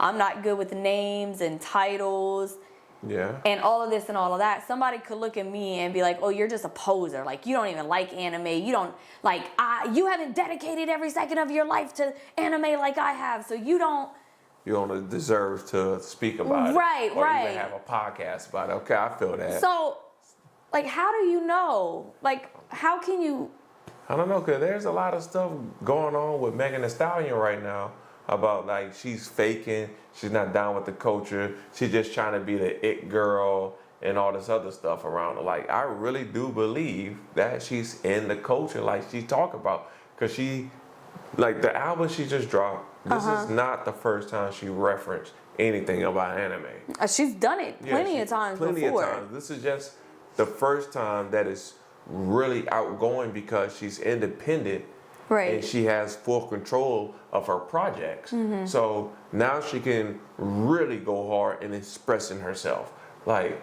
I'm not good with names and titles and all of this and all of that, somebody could look at me and be like, oh, you're just a poser. Like, you don't even like anime. You don't, like, you haven't dedicated every second of your life to anime like I have, so you don't deserve to speak about it. Or even have a podcast about it. Okay, I feel that. So, like, how do you know? Like, how can you? I don't know, because there's a lot of stuff going on with Megan Thee Stallion right now about, like, she's faking, she's not down with the culture, she's just trying to be the it girl and all this other stuff around her. Like, I really do believe that she's in the culture like she talk about, because she, like, the album she just dropped, this is not the first time she referenced anything about anime. She's done it plenty of times before. This is just the first time that it's really outgoing, because she's independent. And she has full control of her projects. So now she can really go hard in expressing herself. Like,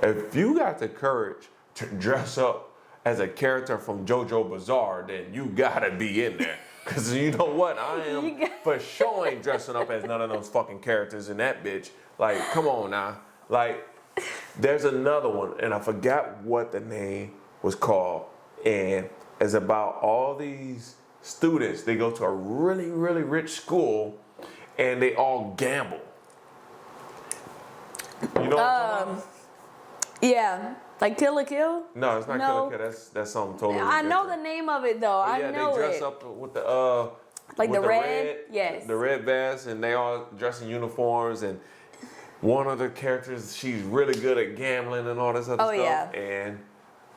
if you got the courage to dress up as a character from JoJo Bizarre, then you gotta be in there. Because you know what? I am for sure ain't dressing up as none of those fucking characters in that bitch. Like, come on now. Like, there's another one, and I forgot what the name was called. And it's about all these students. They go to a really, really rich school, and they all gamble. You know what I'm talking about? Yeah, like Kill la Kill? No, it's not Kill la Kill. That's something totally different. I know the name of it though. I know it. They dress up with the like with the red, yes, the red vest, and they all dress in uniforms. And one of the characters, she's really good at gambling and all this other stuff. Yeah. And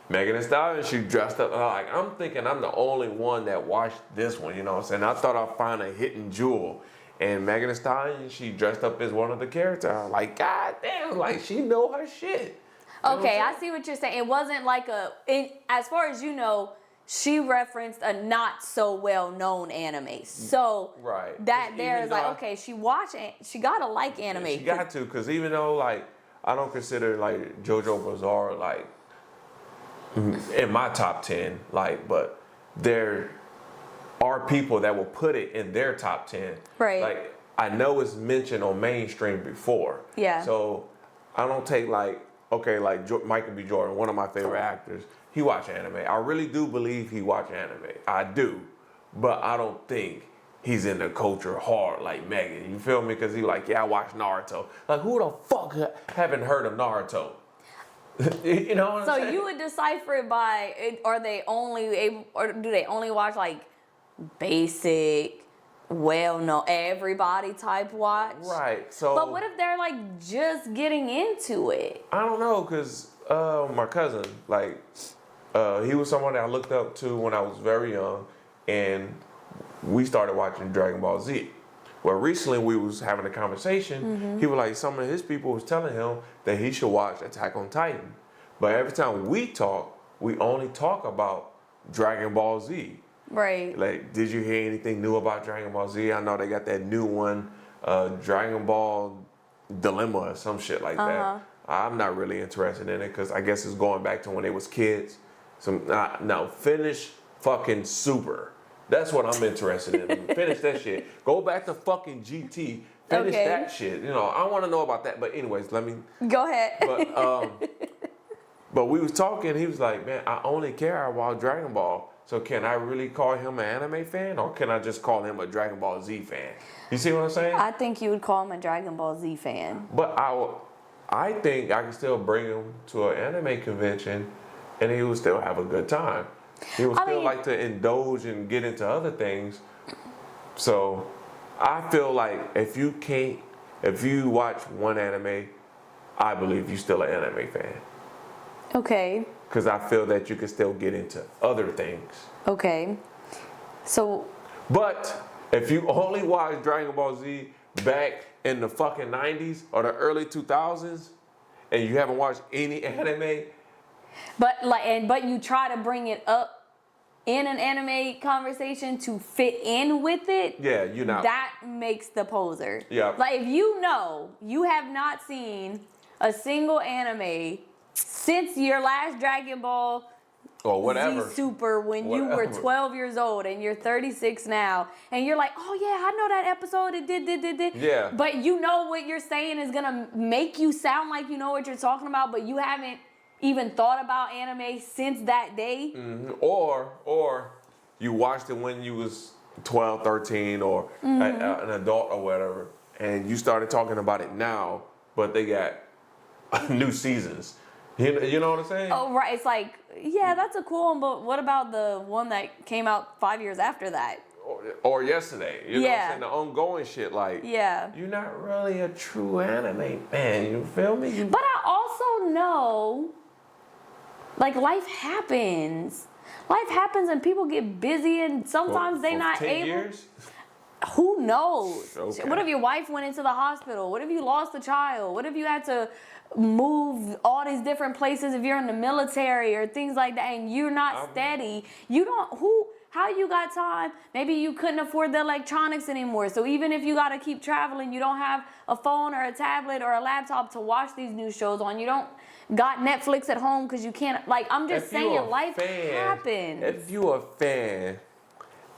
Megan Thee Stallion, she dressed up like, I'm thinking I'm the only one that watched this one, you know what I'm saying? I thought I'd find a hidden jewel. And Megan Thee Stallion, she dressed up as one of the characters. I'm like, God damn, like, she know her shit. Okay, I see what you're saying. It wasn't like as far as you know, she referenced a not so well known anime. So that there is like, okay, she gotta like anime. She got to, because even though, like, I don't consider like JoJo Bizarre like in my top 10, like, but there are people that will put it in their top 10. Like, I know it's mentioned on mainstream before. So I don't take like, okay, like Michael B. Jordan, one of my favorite actors, he watch anime. I really do believe he watch anime. I do. But I don't think he's in the culture hard like Megan. You feel me? Because he like, yeah, I watch Naruto. Like, who the fuck haven't heard of Naruto? You know what I'm saying? So you would decipher it by, or do they only watch like basic, well-known, everybody type watch? Right. So. But what if they're like just getting into it? I don't know, because my cousin, like, he was someone that I looked up to when I was very young, and we started watching Dragon Ball Z. Well, recently we was having a conversation. He was like, some of his people was telling him that he should watch Attack on Titan. But every time we talk, we only talk about Dragon Ball Z. Right. Like, did you hear anything new about Dragon Ball Z? I know they got that new one, Dragon Ball Dilemma or some shit like that. I'm not really interested in it because I guess it's going back to when they was kids. So now finish fucking Super. That's what I'm interested in. Finish that shit. Go back to fucking GT. Finish that shit. You know, I want to know about that. But anyways, let me go ahead. But we was talking. He was like, "Man, I only care about Dragon Ball. So can I really call him an anime fan, or can I just call him a Dragon Ball Z fan?" You see what I'm saying? I think you would call him a Dragon Ball Z fan. But I think I can still bring him to an anime convention, and he would still have a good time. He would still like to indulge and get into other things. So I feel like if you watch one anime, I believe you're still an anime fan. Okay. Because I feel that you can still get into other things. Okay. So. But if you only watch Dragon Ball Z back in the fucking 90s or the early 2000s, and you haven't watched any anime. But you try to bring it up in an anime conversation to fit in with it. Yeah, you know. That makes the poser. Yeah. Like if you know you have not seen a single anime since your last Dragon Ball or whatever Z Super when you were 12 years old and you're 36 now, and you're like, oh yeah, I know that episode, it did. Yeah. But you know what you're saying is gonna make you sound like you know what you're talking about, but you haven't even thought about anime since that day. Mm-hmm. Or you watched it when you was 12, 13, or an adult or whatever, and you started talking about it now, but they got new seasons. You know what I'm saying? Oh, right. It's like, yeah, that's a cool one, but what about the one that came out 5 years after that? Or yesterday. You know what I'm saying? The ongoing shit, like, you're not really a true anime fan. You feel me? But I also know, like, life happens. Life happens and people get busy and sometimes they're not 10 able. Years? Who knows? Okay. What if your wife went into the hospital? What if you lost a child? What if you had to move all these different places if you're in the military or things like that and you're not steady? How you got time? Maybe you couldn't afford the electronics anymore. So even if you got to keep traveling, you don't have a phone or a tablet or a laptop to watch these new shows on. You don't got Netflix at home because you can't. Like, I'm just saying, life happens. If you're a fan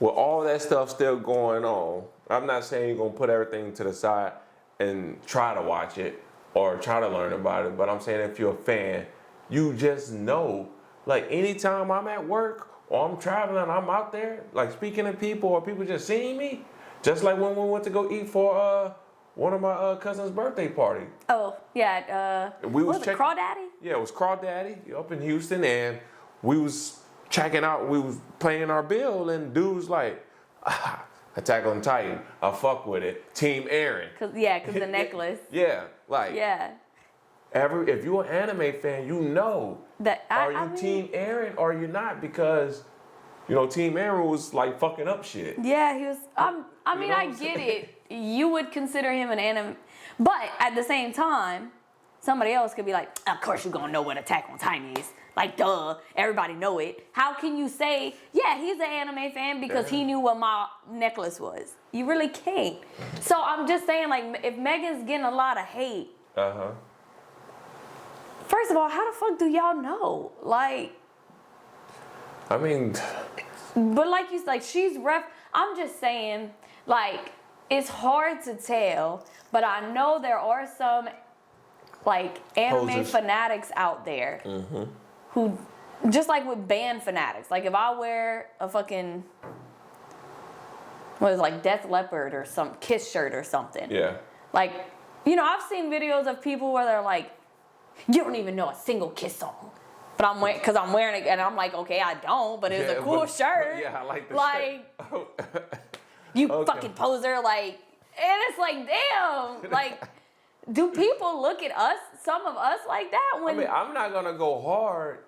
with all that stuff still going on, I'm not saying you're going to put everything to the side and try to watch it or try to learn about it, but I'm saying if you're a fan, you just know. Like, anytime I'm at work or I'm traveling, I'm out there, like, speaking to people or people just seeing me, just like when we went to go eat for one of my cousin's birthday party. Oh, yeah. Was it Crawdaddy? Yeah, it was Crawdaddy up in Houston, and we was checking out, we was paying our bill, and dude was like, Attack on Titan, I fuck with it. Team Eren. Cause the necklace. Yeah, like. Yeah. If you're an anime fan, you know. Are you Team Eren or you not? Because, Team Eren was like fucking up shit. Yeah, he was. I get it. You would consider him an anime, but at the same time, somebody else could be like, of course you're gonna know what Attack on Titan is. Like, duh, everybody know it. How can you say, yeah, he's an anime fan because he knew what my necklace was? You really can't. So I'm just saying, like, if Megan's getting a lot of hate. First of all, how the fuck do y'all know? Like, I mean, but she's I'm just saying, like, it's hard to tell, but I know there are some like anime Posers. fanatics out there who, just like with band fanatics, like if I wear a fucking, what is it, like Death Leopard or some Kiss shirt or something. Yeah. Like, you know, I've seen videos of people where they're like, you don't even know a single Kiss song. But I'm wearing, because I'm wearing it, and I'm like, okay, I don't, but it was a cool shirt. Yeah, I like the shirt. You fucking poser, like, and it's like, damn, like, do people look at us, some of us like that? When I mean, I'm not gonna go hard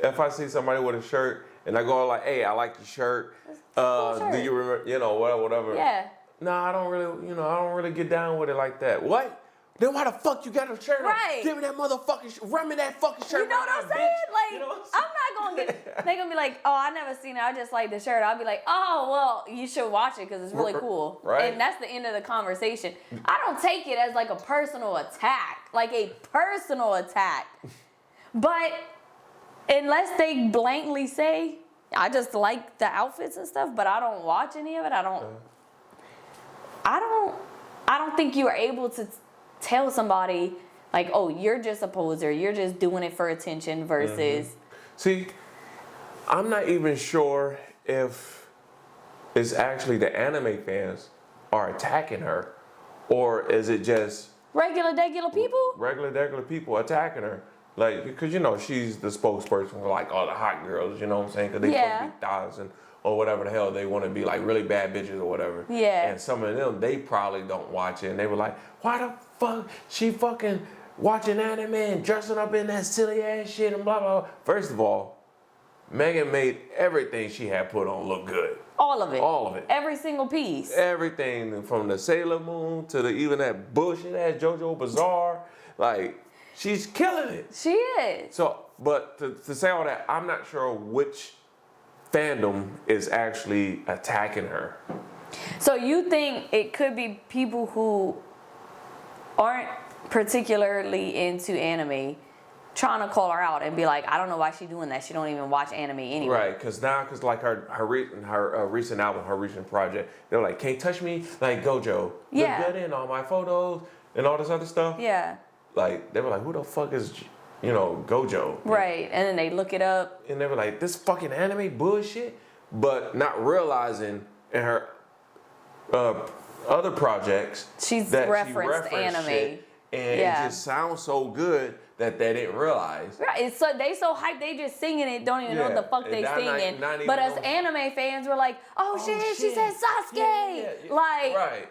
if I see somebody with a shirt and I go like, hey, I like your shirt. Cool shirt. Do you remember, you know, whatever. Yeah. No, I don't really get down with it like that. What? Then why the fuck you got a shirt on? Right. Give me that motherfucking run me that fucking shirt. You know right what I'm now, saying? bitch. Like, You know what I'm not gonna get, they gonna be like, oh, I never seen it, I just like the shirt. I'll be like, oh, well, you should watch it because it's really cool. Right. And that's the end of the conversation. I don't take it as like a personal attack, But unless they blankly say, I just like the outfits and stuff, but I don't watch any of it, I don't think you are able to tell somebody like, oh, you're just a poser, you're just doing it for attention versus. See, I'm not even sure if it's actually the anime fans are attacking her, or is it just regular people? regular people attacking her. Like, because, you know, she's the spokesperson for, like, all the hot girls, you know what I'm saying? Because they supposed to be thousand or whatever the hell they want to be, like, really bad bitches or whatever. Yeah. And some of them, they probably don't watch it. And they were like, why the fuck she fucking watching anime and dressing up in that silly ass shit and blah, blah, blah. First of all, Megan made everything she had put on look good. All of it. All of it. Every single piece. Everything from the Sailor Moon to even that bullshit ass JoJo Bizarre. Like, she's killing it. She is. So, but to say all that, I'm not sure which fandom is actually attacking her. So you think it could be people who aren't particularly into anime trying to call her out and be like, I don't know why she's doing that. She don't even watch anime anyway. Right, because like her recent album, her recent project, they're like, can't touch me like Gojo. Yeah. Look good in all my photos and all this other stuff. Yeah. Like, they were like, who the fuck is, you know, Gojo? Right, and then they look it up. And they were like, this fucking anime bullshit, but not realizing in her other projects She's that referenced she anime. shit, and it just sounds so good that they didn't realize. Right, it's so they so hyped they just singing it, don't even know what the fuck they singing. But as anime fans, we're like, oh shit, she said Sasuke. Yeah. Like, right.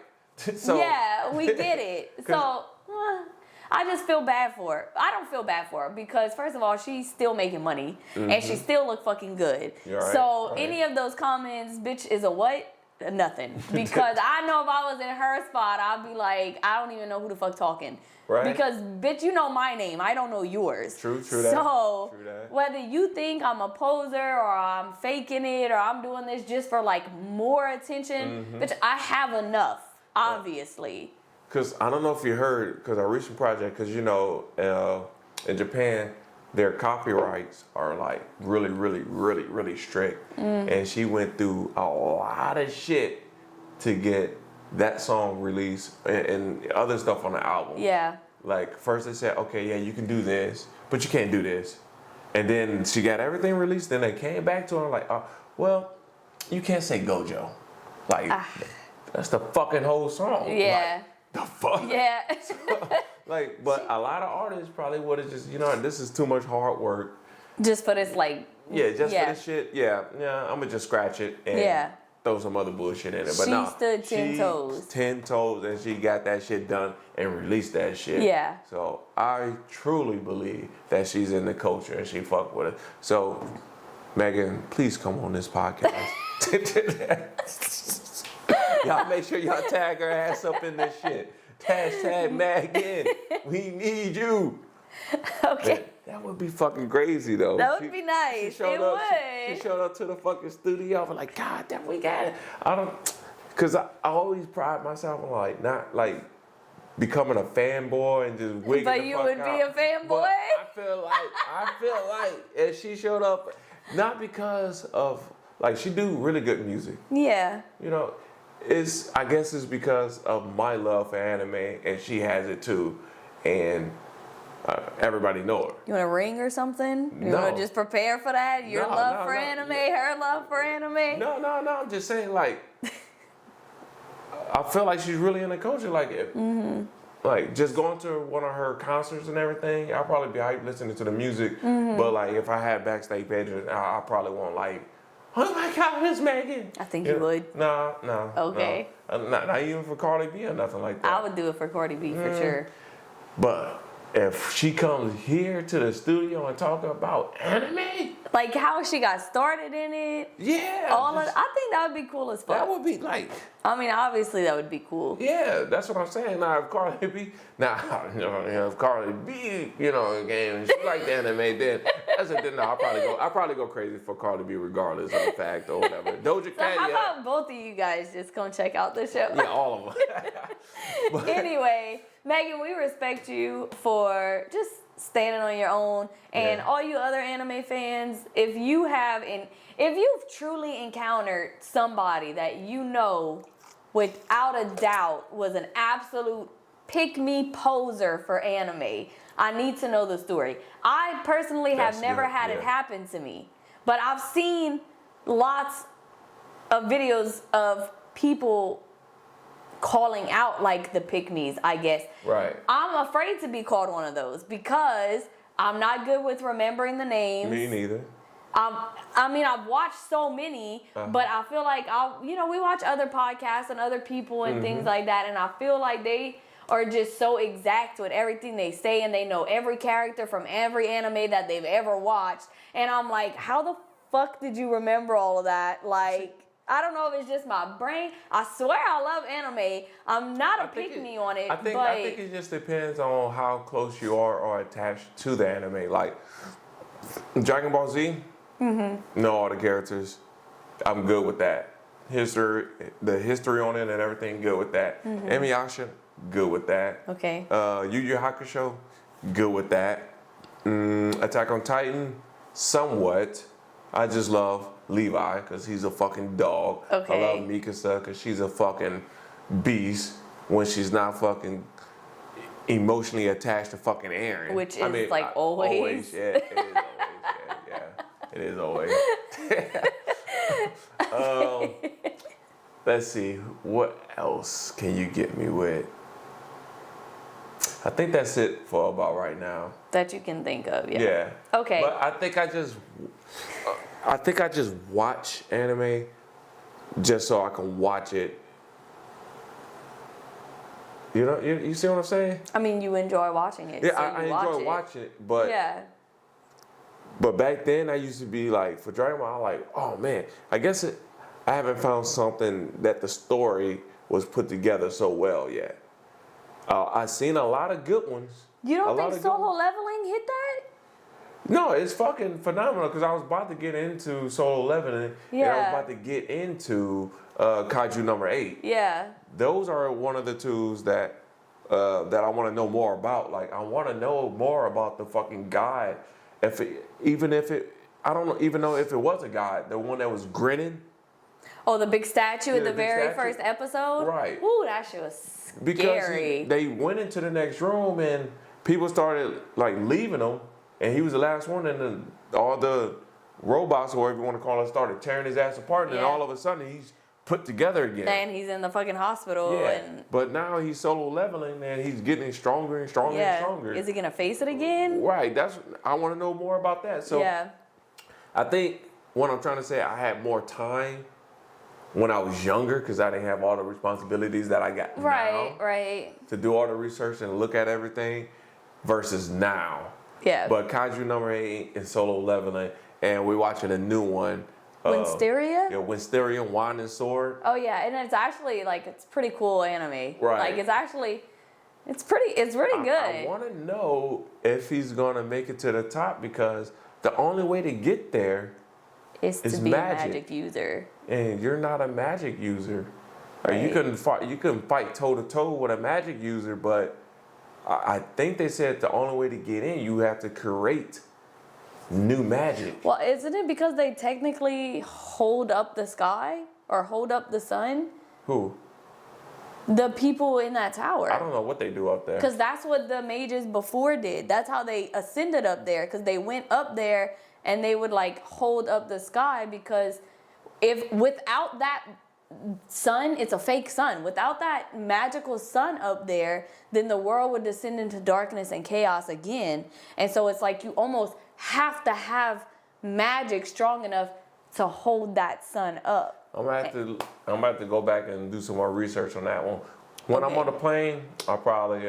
So, yeah, we get it. So I just feel bad for her. I don't feel bad for her because first of all, she's still making money and she still look fucking good. Right, so any of those comments, bitch, is a what? Nothing. Because I know if I was in her spot, I'd be like, I don't even know who the fuck talking. Right. Because, bitch, you know my name. I don't know yours. True that. So, True that. Whether you think I'm a poser or I'm faking it or I'm doing this just for, like, more attention, bitch, I have enough, obviously. Because I don't know if you heard, because our recent project, because, you know, in Japan, their copyrights are, like, really strict. And she went through a lot of shit to get that song released and other stuff on the album. Yeah. Like, first they said, okay, yeah, you can do this, but you can't do this. And then she got everything released, then they came back to her like, well, you can't say Gojo. Like, that's the fucking whole song. Yeah. Like, the fuck? Yeah. Like, but a lot of artists probably would have just, you know, this is too much hard work. Just for this, like... Yeah, for this shit. Yeah, I'm going to just scratch it and throw some other bullshit in it. But she stood 10 toes. 10 toes, and she got that shit done and released that shit. Yeah. So I truly believe that she's in the culture and she fuck with it. So, Megan, please come on this podcast. Y'all make sure y'all tag her ass up in this shit. Hashtag Megan, we need you. Okay. That would be fucking crazy though. That would be nice. It would. She showed up to the fucking studio. I'm like, God damn, we got it. Cause I always pride myself on like not like becoming a fanboy and just wigging But the you fuck would out. be a fanboy? But I feel like if she showed up, not because of like she do really good music. Yeah. You know, I guess it's because of my love for anime and she has it too. And Everybody know her. You want a ring or something? You want to just prepare for that? Your love for anime, her love for anime? No. I'm just saying, like, I feel like she's really in the culture. Like, like just going to one of her concerts and everything, I'll probably be hyped listening to the music. But like, if I had backstage pages, I probably won't like, oh my God, it's Megan. I think you would. No. Okay. No. Not even for Cardi B or nothing like that. I would do it for Cardi B for sure. But if she comes here to the studio and talk about anime, like how she got started in it, I think that would be cool as fuck. That would be like, I mean, obviously that would be cool. Yeah, that's what I'm saying. Now, if Cardi B, if Cardi B, again, she like the anime, then I'll probably go crazy for Cardi B regardless of the fact or whatever. Doja Cat, how about both of you guys just come check out the show? Yeah, all of them. Anyway, Megan, we respect you for just standing on your own, and all you other anime fans, if you've truly encountered somebody that without a doubt was an absolute pick-me poser for anime, I need to know the story. I personally have never had it happen to me, but I've seen lots of videos of people calling out like the pick-me's, I guess. Right. I'm afraid to be called one of those because I'm not good with remembering the names. Me neither. I've watched so many, but I feel like we watch other podcasts and other people and things like that, and I feel like they are just so exact with everything they say, and they know every character from every anime that they've ever watched, and I'm like, how the fuck did you remember all of that? Like, I don't know if it's just my brain. I swear I love anime. I'm not a pick-me on it. I think it just depends on how close you are or attached to the anime. Like, Dragon Ball Z, know all the characters. I'm good with that. The history on it and everything, good with that. Inuyasha, good with that. Okay. Yu Yu Hakusho, good with that. Attack on Titan, somewhat. I just love Levi because he's a fucking dog. Okay. I love Mikasa because she's a fucking beast when she's not fucking emotionally attached to fucking Eren. Which is always. Always, yeah. It is always. Let's see. What else can you get me with? I think that's it for about right now. That you can think of, yeah. Yeah. Okay. But I think I just watch anime just so I can watch it. You see what I'm saying? I mean, you enjoy watching it. Yeah, so I enjoy watching it, but But back then, I used to be like, for Dragon Ball, I'm like, oh man, I haven't found something that the story was put together so well yet. I've seen a lot of good ones. You don't think Solo Leveling hit that? No, it's fucking phenomenal because I was about to get into Solo Leveling and I was about to get into Kaiju number 8. Yeah. Those are one of the twos that I want to know more about. Like, I want to know more about the fucking god. I don't even know if it was a god, the one that was grinning. Oh, the big statue in the very first episode? Right. Ooh, that shit was scary. Because they went into the next room and people started like leaving him, and he was the last one, and then all the robots, or whatever you want to call it, started tearing his ass apart, and then all of a sudden he's put together again. And he's in the fucking hospital. Yeah. And but now he's solo leveling and he's getting stronger and stronger and stronger. Is he gonna face it again? Right. I want to know more about that. So I think what I'm trying to say, I had more time when I was younger because I didn't have all the responsibilities that I got now. Right. To do all the research and look at everything versus now. Yeah. But Kaiju number 8 is solo leveling, and we're watching a new one. Winsteria? Yeah, Winsteria, Wand and Sword. Oh yeah, and it's actually it's pretty cool anime. Right. Like it's really good. I want to know if he's gonna make it to the top because the only way to get there is to be a magic user. And you're not a magic user. Right. You couldn't fight toe to toe with a magic user, but I think they said the only way to get in, you have to create new magic. Well, isn't it because they technically hold up the sky or hold up the sun? Who? The people in that tower. I don't know what they do up there. Because that's what the mages before did. That's how they ascended up there. Because they went up there and they would like hold up the sky, because if without that sun, it's a fake sun. Without that magical sun up there, then the world would descend into darkness and chaos again. And so it's like you almost have to have magic strong enough to hold that sun up. I'm about to go back and do some more research on that one. When I'm on the plane, I'll probably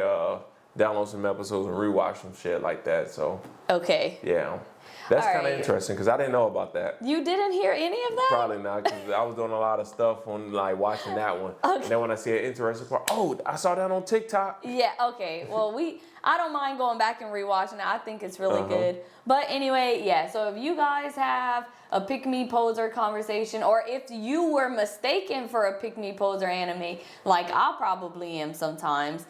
download some episodes and rewatch some shit like that. So okay. Yeah. That's kind of right. interesting because I didn't know about that. You didn't hear any of that? Probably not, because I was doing a lot of stuff on like watching that one. Okay. And then when I see an interesting part, oh, I saw that on TikTok. Yeah, okay. Well, I don't mind going back and rewatching it. I think it's really good. But anyway, yeah, so if you guys have a pick-me poser conversation, or if you were mistaken for a pick-me poser anime, like I probably am sometimes,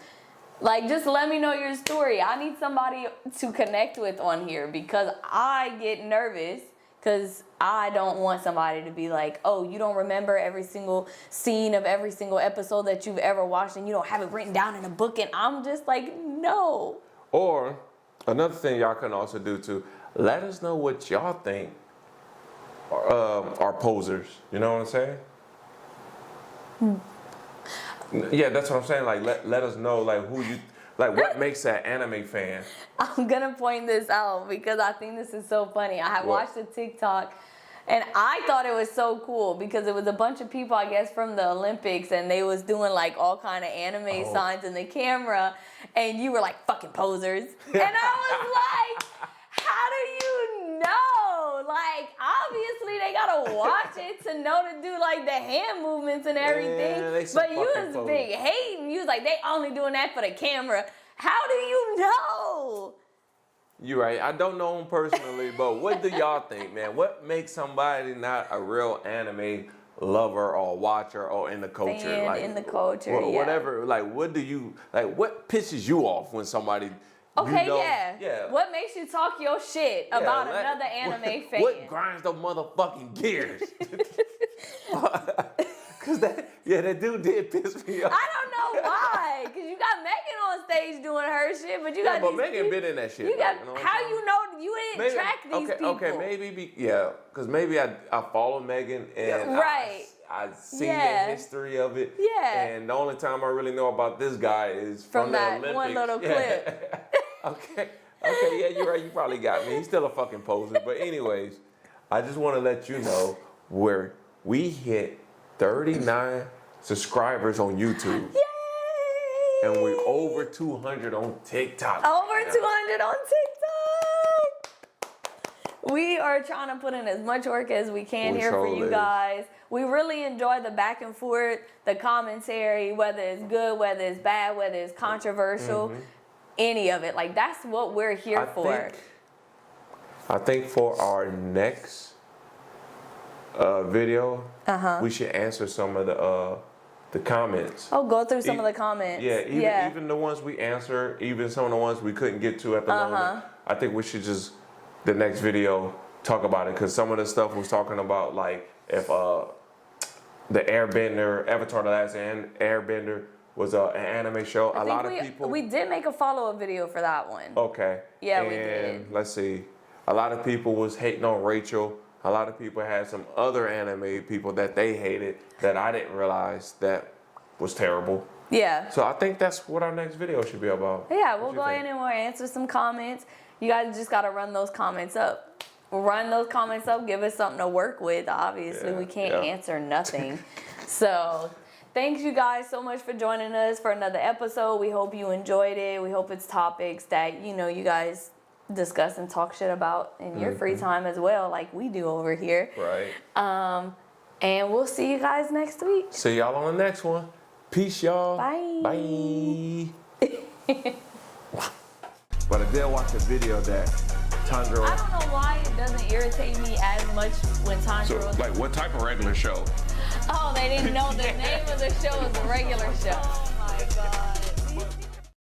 like, just let me know your story. I need somebody to connect with on here, because I get nervous, because I don't want somebody to be like, oh, you don't remember every single scene of every single episode that you've ever watched and you don't have it written down in a book. And I'm just like, no. Or another thing y'all can also do too, let us know what y'all think are posers. You know what I'm saying? Yeah, that's what I'm saying. Like, let us know, like, who you, like, what makes that anime fan. I'm gonna point this out because I think this is so funny. I had watched a TikTok and I thought it was so cool because it was a bunch of people, I guess, from the Olympics, and they was doing like all kind of anime signs in the camera, and you were like, fucking posers. And I was like, how do you know? Like, obviously they gotta watch it to know to do like the hand movements and everything. Yeah, but you was big hating. You was like, they only doing that for the camera. How do you know? You're right. I don't know him personally, but what do y'all think, man? What makes somebody not a real anime lover or watcher or in the culture? Fan like in the culture, whatever. Like, what do you like? What pisses you off when somebody? Okay, you know, yeah. What makes you talk your shit about another anime fan? What grinds the motherfucking gears? Cause that dude did piss me off. I don't know why. Cause you got Megan on stage doing her shit, but you got but Megan been in that shit. You got, you know how you know you didn't track these people? Okay, maybe cause maybe I follow Megan and I've seen the history of it. Yeah. And the only time I really know about this guy is from the that Olympics. one little clip. Okay, yeah, you're right. You probably got me. He's still a fucking poser. But anyways, I just want to let you know where we hit 39 subscribers on YouTube. Yay! And we're over 200 on TikTok. Over 200 on TikTok. We are trying to put in as much work as we can here for you guys. We really enjoy the back and forth, the commentary, whether it's good, whether it's bad, whether it's controversial. Any of it. Like, that's what we're here for. I think for our next video, we should answer some of the comments. Oh, go through some of the comments. Yeah, even the ones we answer, even some of the ones we couldn't get to at the moment. I think we should just, the next video, talk about it, because some of the stuff was talking about, like, if the Airbender, Avatar The Last Airbender, was an anime show. A lot of people. We did make a follow-up video for that one. Okay. Yeah, we did. Let's see. A lot of people was hating on Rachel. A lot of people had some other anime people that they hated that I didn't realize that was terrible. Yeah. So I think that's what our next video should be about. Yeah, we'll go in and we'll answer some comments. You guys just got to run those comments up. Run those comments up. Give us something to work with. Obviously, we can't answer nothing. So... thanks, you guys, so much for joining us for another episode. We hope you enjoyed it. We hope it's topics that, you know, you guys discuss and talk shit about in your free time as well, like we do over here. Right. And we'll see you guys next week. See y'all on the next one. Peace, y'all. Bye. Bye. But I did watch a video that Tanjiro... I don't know why it doesn't irritate me as much when Tanjiro... So, like, what type of regular show? Oh, they didn't know the name of the show was a regular show. Oh my god.